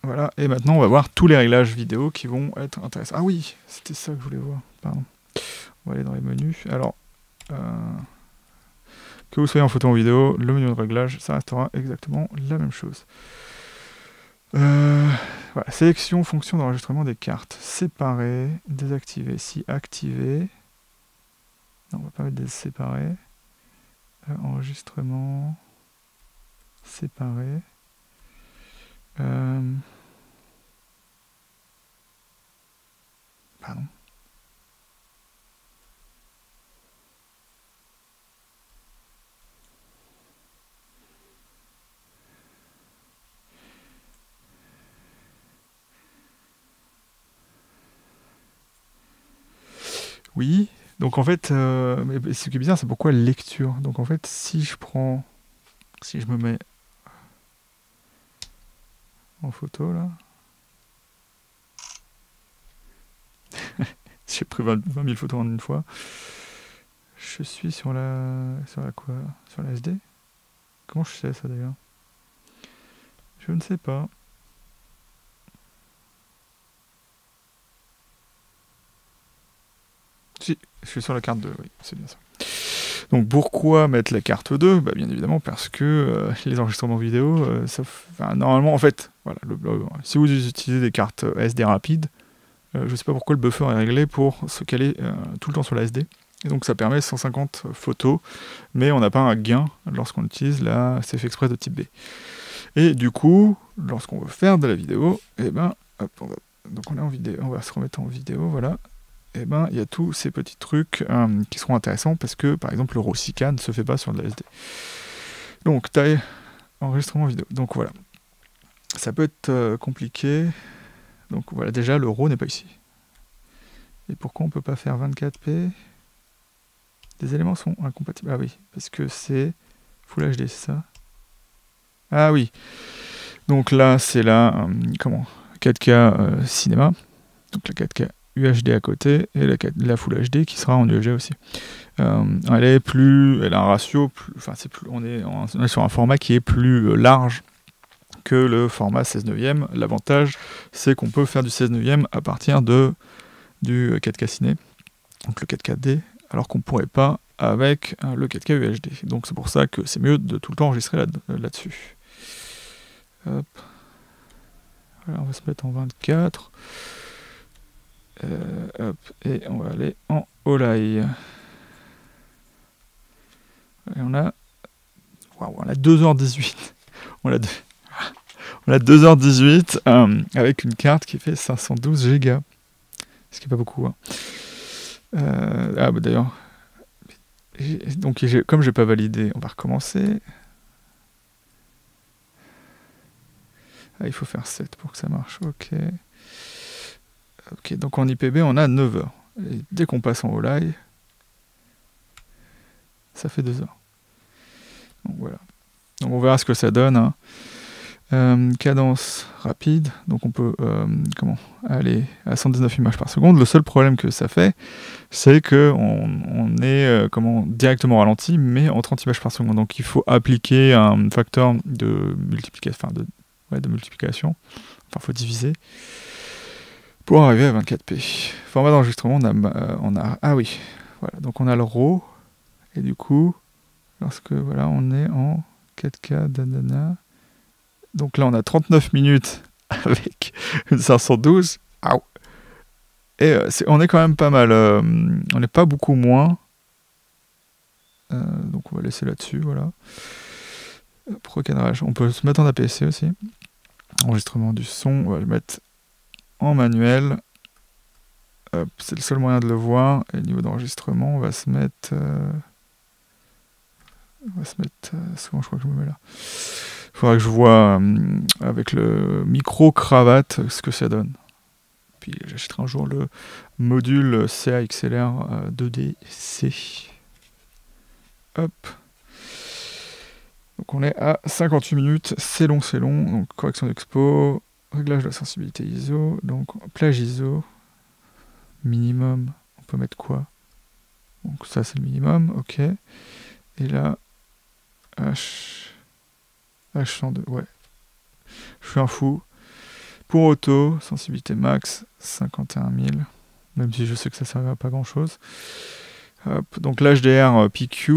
Voilà, et maintenant on va voir tous les réglages vidéo qui vont être intéressants. Ah oui, c'était ça que je voulais voir, pardon. On va aller dans les menus. Alors, que vous soyez en photo ou en vidéo, le menu de réglage, ça restera exactement la même chose. Voilà, sélection, fonction d'enregistrement des cartes. Séparer, désactiver. Si activer, non, on va pas mettre des séparés. Enregistrement, séparé. Pardon. Oui, donc en fait, mais ce qui est bizarre, c'est pourquoi lecture. Donc en fait, si je me mets en photo là, j'ai pris 20 000 photos en une fois. Je suis sur la quoi? Sur la SD? Comment je sais ça d'ailleurs? Je ne sais pas. Si, je suis sur la carte 2, oui, c'est bien ça. Donc pourquoi mettre la carte 2? Bah, bien évidemment parce que les enregistrements vidéo, normalement en fait, voilà, si vous utilisez des cartes SD rapides, je ne sais pas pourquoi le buffer est réglé pour se caler tout le temps sur la SD. Et donc ça permet 150 photos, mais on n'a pas un gain lorsqu'on utilise la CF Express de type B. Et du coup, lorsqu'on veut faire de la vidéo, et ben, hop, donc on est en vidéo, on va se remettre en vidéo, voilà. Et ben, il y a tous ces petits trucs qui seront intéressants parce que, par exemple, le RAW 6K ne se fait pas sur de la SD. Donc, taille, enregistrement vidéo. Donc voilà. Ça peut être compliqué. Donc voilà, déjà, le RAW n'est pas ici. Et pourquoi on ne peut pas faire 24p? Des éléments sont incompatibles. Ah oui, parce que c'est Full HD, c'est ça? Ah oui. Donc là, c'est la 4K cinéma. Donc la 4K UHD à côté et la Full HD qui sera en UHD aussi. Elle a un ratio, on est sur un format qui est plus large que le format 16 neuvième. L'avantage, c'est qu'on peut faire du 16 neuvième à partir du 4K ciné, donc le 4KD, alors qu'on ne pourrait pas avec le 4K UHD. Donc c'est pour ça que c'est mieux de tout le temps enregistrer là-dessus. Hop. Voilà, on va se mettre en 24. Hop, et on va aller en Olay. Et on a 2h18. On a 2h18 avec une carte qui fait 512 Go. Ce qui n'est pas beaucoup. Hein. D'ailleurs, donc comme j'ai pas validé, on va recommencer. Il faut faire 7 pour que ça marche. Ok, donc en IPB, on a 9 heures. Et dès qu'on passe en Olay, ça fait 2 heures. Donc voilà. Donc on verra ce que ça donne. Hein. Cadence rapide, donc on peut aller à 119 images par seconde. Le seul problème que ça fait, c'est que on est directement ralenti, mais en 30 images par seconde. Donc il faut appliquer un facteur de multiplication, de multiplication. Enfin, il faut diviser pour arriver à 24p. Format d'enregistrement, voilà, donc on a le RAW, et du coup, lorsque on est en 4K, donc là on a 39 minutes avec une 512, et on est quand même pas mal, on n'est pas beaucoup moins, donc on va laisser là-dessus, voilà. Recadrage, on peut se mettre en APC aussi. Enregistrement du son, on va le mettre en manuel. C'est le seul moyen de le voir. Et au niveau d'enregistrement, on va se mettre... souvent, je crois que je me mets là. Il faudra que je vois avec le micro-cravate ce que ça donne. Puis j'achèterai un jour le module CAXLR 2DC. Hop. Donc on est à 58 minutes, c'est long. Donc correction d'expo, réglage de la sensibilité ISO, donc plage ISO, minimum, on peut mettre quoi? Donc ça c'est le minimum, ok. Et là, H102, ouais. Je suis un fou. Pour auto, sensibilité max, 51 000, même si je sais que ça ne servira pas grand chose. Hop, donc l'HDR PQ,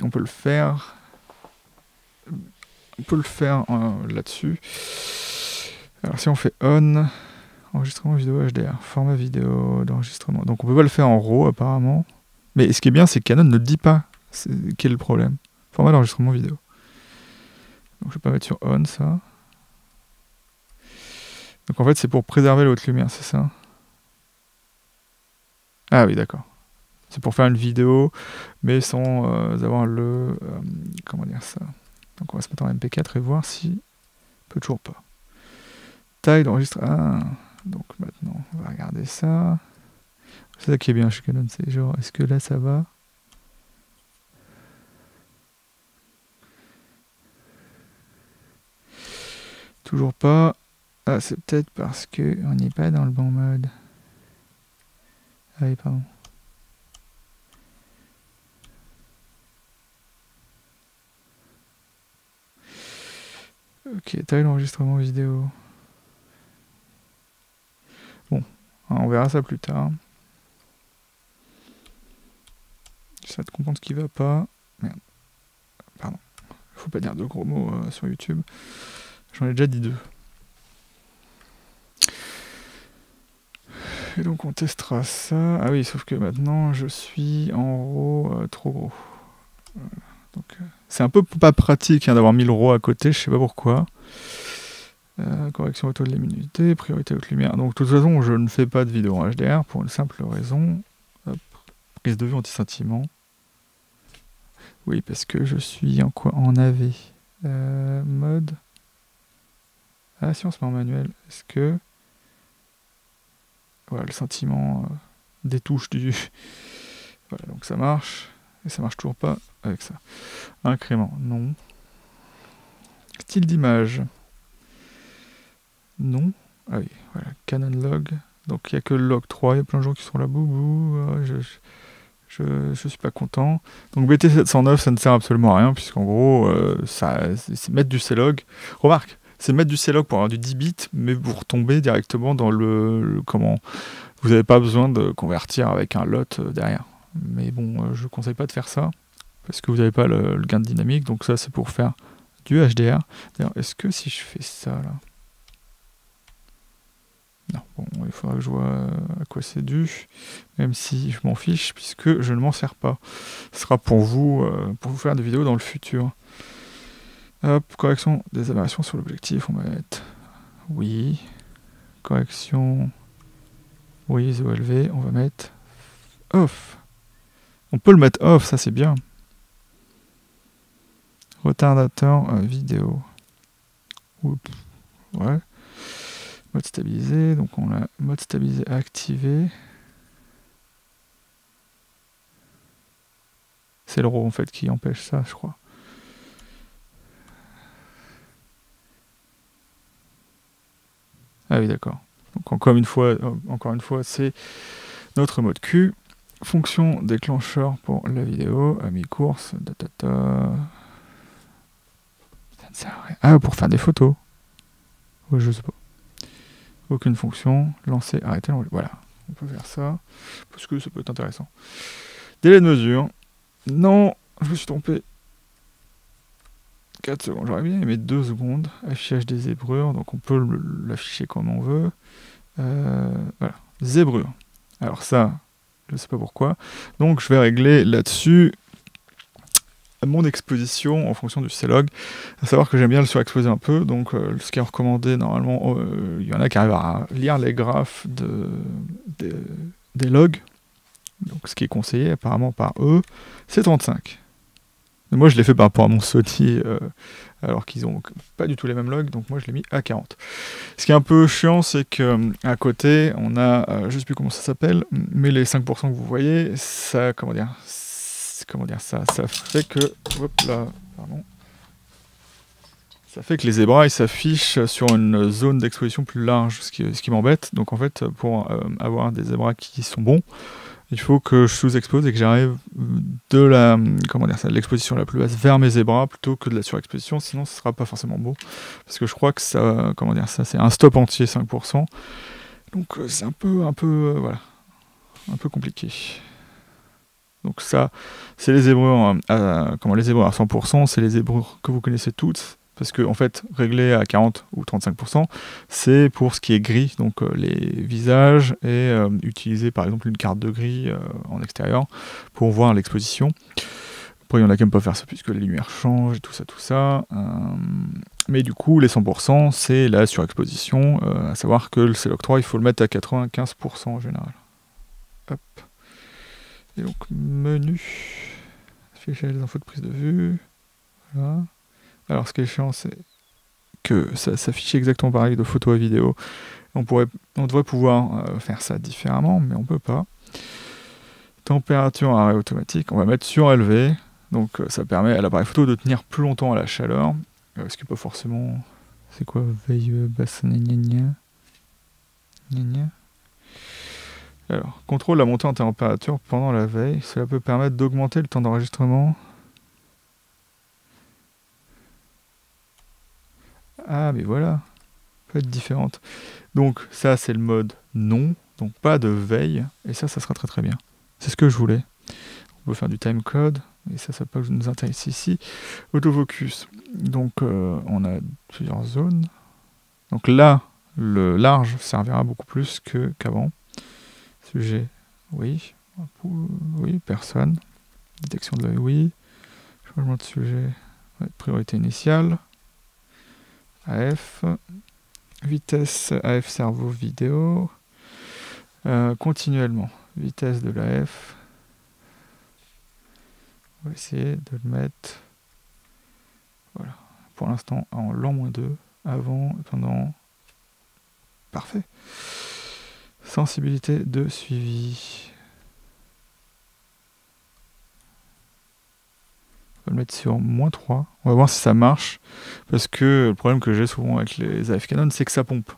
on peut le faire. Là-dessus. Alors si on fait on, enregistrement vidéo HDR, format vidéo d'enregistrement. Donc on peut pas le faire en RAW apparemment. Mais ce qui est bien, c'est que Canon ne dit pas quel est le problème. Format d'enregistrement vidéo. Donc je vais pas mettre sur on ça. Donc en fait c'est pour préserver la haute lumière, c'est ça? Ah oui, d'accord. C'est pour faire une vidéo, mais sans avoir le... comment dire ça? Donc on va se mettre en MP4 et voir si... peut toujours pas. Taille d'enregistrement. Donc maintenant, on va regarder ça. C'est ça qui est bien chez Canon, c'est genre, est-ce que là ça va? Toujours pas. Ah, c'est peut-être parce qu'on n'est pas dans le bon mode. Ah oui, pardon. Ok, taille d'enregistrement vidéo. Bon, on verra ça plus tard. J'essaie de comprendre ce qui va pas. Merde. Pardon. Faut pas dire de gros mots sur YouTube. J'en ai déjà dit 2. Et donc on testera ça. Ah oui, sauf que maintenant je suis en RAW trop gros. Donc c'est un peu pas pratique d'avoir mis le RAW à côté, je sais pas pourquoi. Correction auto de luminosité, priorité haute lumière. Donc de toute façon, je ne fais pas de vidéo en HDR pour une simple raison. Hop. Prise de vue anti-scintillement. Oui, parce que je suis en quoi? En AV. Mode. Ah, si on se met en manuel, est-ce que... Voilà, le sentiment des touches du... Voilà, donc ça marche. Et ça marche toujours pas avec ça. Incrément, non. Style d'image. Non. Ah oui, voilà, Canon log. Donc il n'y a que le log 3, il y a plein de gens qui sont là, boubou, je suis pas content. Donc BT709, ça ne sert absolument à rien, puisqu'en gros, c'est mettre du C-log. Remarque, c'est mettre du C-log pour avoir du 10 bits, mais vous retombez directement dans comment. Vous n'avez pas besoin de convertir avec un lot derrière. Mais bon, je ne conseille pas de faire ça, parce que vous n'avez pas le gain de dynamique, donc ça c'est pour faire du HDR. D'ailleurs, est-ce que si je fais ça là... Non, bon, il faudra que je vois à quoi c'est dû, même si je m'en fiche, puisque je ne m'en sers pas. Ce sera pour vous faire des vidéos dans le futur. Hop, correction des aberrations sur l'objectif, on va mettre oui. Correction, oui, ISO élevé, on va mettre off. On peut le mettre off, ça c'est bien. Retardateur vidéo. Oups. Ouais. Mode stabilisé, donc on a mode stabilisé activé. C'est le RAW en fait qui empêche ça, je crois. Ah oui, d'accord. Donc encore une fois, c'est notre mode Q. Fonction déclencheur pour la vidéo, à mi-course, ça ne sert à rien. Ah, pour faire des photos. Ouais, je sais pas. Aucune fonction, lancer, arrêter, voilà. On peut faire ça, parce que ça peut être intéressant. Délai de mesure. Non, je me suis trompé. 4 secondes, j'aurais bien aimé 2 secondes. Affichage des zébrures, donc on peut l'afficher comme on veut. Voilà, zébrure. Alors ça, je ne sais pas pourquoi. Donc je vais régler là-dessus mon exposition en fonction du C-log. À savoir que j'aime bien le surexposer un peu, donc ce qui est recommandé normalement, il y en a qui arrivent à lire les graphes des logs. Donc ce qui est conseillé apparemment par eux, c'est 35. Mais moi je l'ai fait par rapport à mon Sony, alors qu'ils ont pas du tout les mêmes logs, donc moi je l'ai mis à 40. Ce qui est un peu chiant, c'est que à côté, on a, je sais plus comment ça s'appelle, mais les 5% que vous voyez, ça, ça fait que, hop là, pardon, ça fait que les zébras ils s'affichent sur une zone d'exposition plus large, ce qui m'embête. Donc en fait, pour avoir des zébras qui sont bons, il faut que je sous-expose et que j'arrive de l'exposition la plus basse vers mes zébras plutôt que de la surexposition, sinon ce sera pas forcément beau. Parce que je crois que ça, c'est un stop entier 5%. Donc c'est un peu compliqué. Donc ça, c'est les zébrures les zébrures à 100%, c'est les zébrures que vous connaissez toutes. Parce que, en fait, régler à 40 ou 35%, c'est pour ce qui est gris, donc les visages, et utiliser par exemple une carte de gris en extérieur pour voir l'exposition. Après, il y en a qui n'aiment pas faire ça puisque les lumières changent et tout ça. Mais du coup, les 100%, c'est la surexposition, à savoir que le C-Log 3, il faut le mettre à 95% en général. Hop. Et donc, menu, afficher les infos de prise de vue. Voilà. Alors ce qui est chiant, c'est que ça s'affiche exactement pareil de photo à vidéo. On devrait pouvoir faire ça différemment, mais on peut pas. Température arrêt automatique, on va mettre sur élevé. Donc ça permet à l'appareil photo de tenir plus longtemps à la chaleur. Ce qui n'est pas forcément... C'est quoi veille basse gna. Alors, contrôle la montée en température pendant la veille. Cela peut permettre d'augmenter le temps d'enregistrement. Ah, mais voilà, peut être différente. Donc ça, c'est le mode non, donc pas de veille, et ça sera très très bien. C'est ce que je voulais. On peut faire du timecode, et ça peut nous intéresser ici. Autofocus, donc on a plusieurs zones. Donc là, le large servira beaucoup plus qu'avant. Sujet, oui. Oui, personne. Détection de l'œil, oui. Changement de sujet, priorité initiale. AF, vitesse AF cerveau vidéo, continuellement, vitesse de l'AF, on va essayer de le mettre, voilà, pour l'instant en l'an-2, avant, pendant, parfait. Sensibilité de suivi, va le mettre sur -3. On va voir si ça marche. Parce que le problème que j'ai souvent avec les AF Canon, c'est que ça pompe.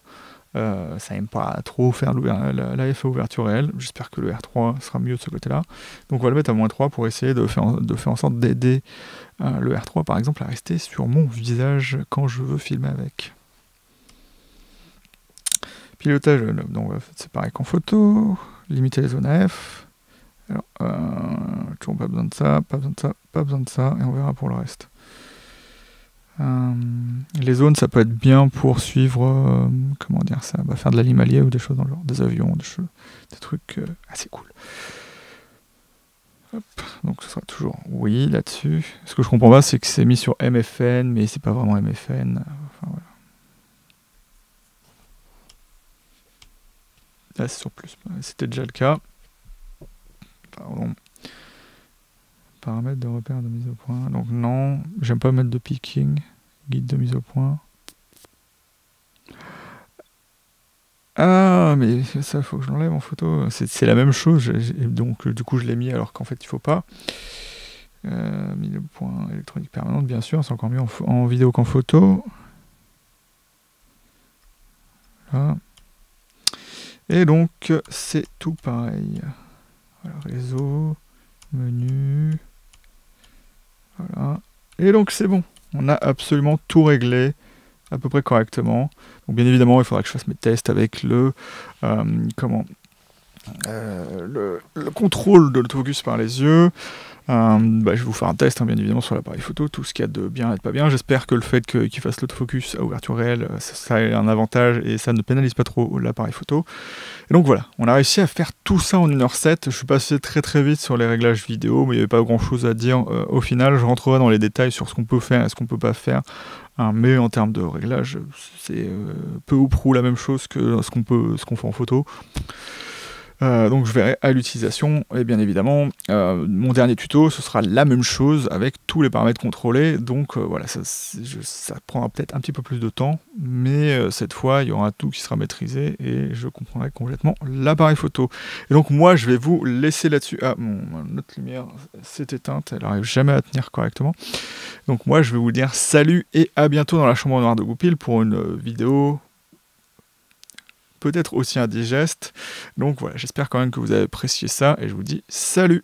Ça aime pas trop faire l'AF à ouverture réelle. J'espère que le R3 sera mieux de ce côté-là. Donc on va le mettre à -3 pour essayer de faire en sorte d'aider le R3 par exemple à rester sur mon visage quand je veux filmer avec. Pilotage, donc c'est pareil qu'en photo. Limiter les zones AF. Alors, toujours pas besoin de ça, pas besoin de ça, pas besoin de ça, et on verra pour le reste. Les zones, ça peut être bien pour suivre, comment dire ça, faire de l'animalier ou des choses dans le genre, des avions, des trucs assez cool. Hop, donc ce sera toujours oui là-dessus. Ce que je comprends pas, c'est que c'est mis sur MFN, mais c'est pas vraiment MFN. Enfin, voilà. Là, c'est sur plus. C'était déjà le cas. Pardon. Paramètres de repère de mise au point. Donc non, j'aime pas mettre de picking. Guide de mise au point. Ah, mais ça, faut que je l'enlève en photo. C'est la même chose. Donc du coup, je l'ai mis alors qu'en fait, il faut pas. Mise au point électronique permanente, bien sûr. C'est encore mieux en vidéo qu'en photo. Là. Et donc, c'est tout pareil. Voilà, réseau, menu. Voilà. Et donc, c'est bon. On a absolument tout réglé à peu près correctement. Donc, bien évidemment, il faudra que je fasse mes tests avec le contrôle de l'autofocus par les yeux. Je vais vous faire un test, bien évidemment, sur l'appareil photo, tout ce qu'il y a de bien et de pas bien. J'espère que le fait qu'il fasse l'autofocus à ouverture réelle, ça a un avantage et ça ne pénalise pas trop l'appareil photo. Et donc voilà, on a réussi à faire tout ça en 1h07. Je suis passé très très vite sur les réglages vidéo, mais il n'y avait pas grand chose à dire au final. Je rentrerai dans les détails sur ce qu'on peut faire et ce qu'on peut pas faire. Mais en termes de réglage, c'est peu ou prou la même chose que ce qu'on fait en photo. Donc je verrai à l'utilisation, et bien évidemment, mon dernier tuto, ce sera la même chose avec tous les paramètres contrôlés, donc voilà, ça prendra peut-être un petit peu plus de temps, mais cette fois, il y aura tout qui sera maîtrisé, et je comprendrai complètement l'appareil photo. Et donc moi, je vais vous laisser là-dessus. Ah, notre lumière s'est éteinte, elle n'arrive jamais à tenir correctement. Donc moi, je vais vous dire salut, et à bientôt dans la chambre noire de Goupil pour une vidéo peut-être aussi indigeste. Donc voilà, j'espère quand même que vous avez apprécié ça, et je vous dis salut!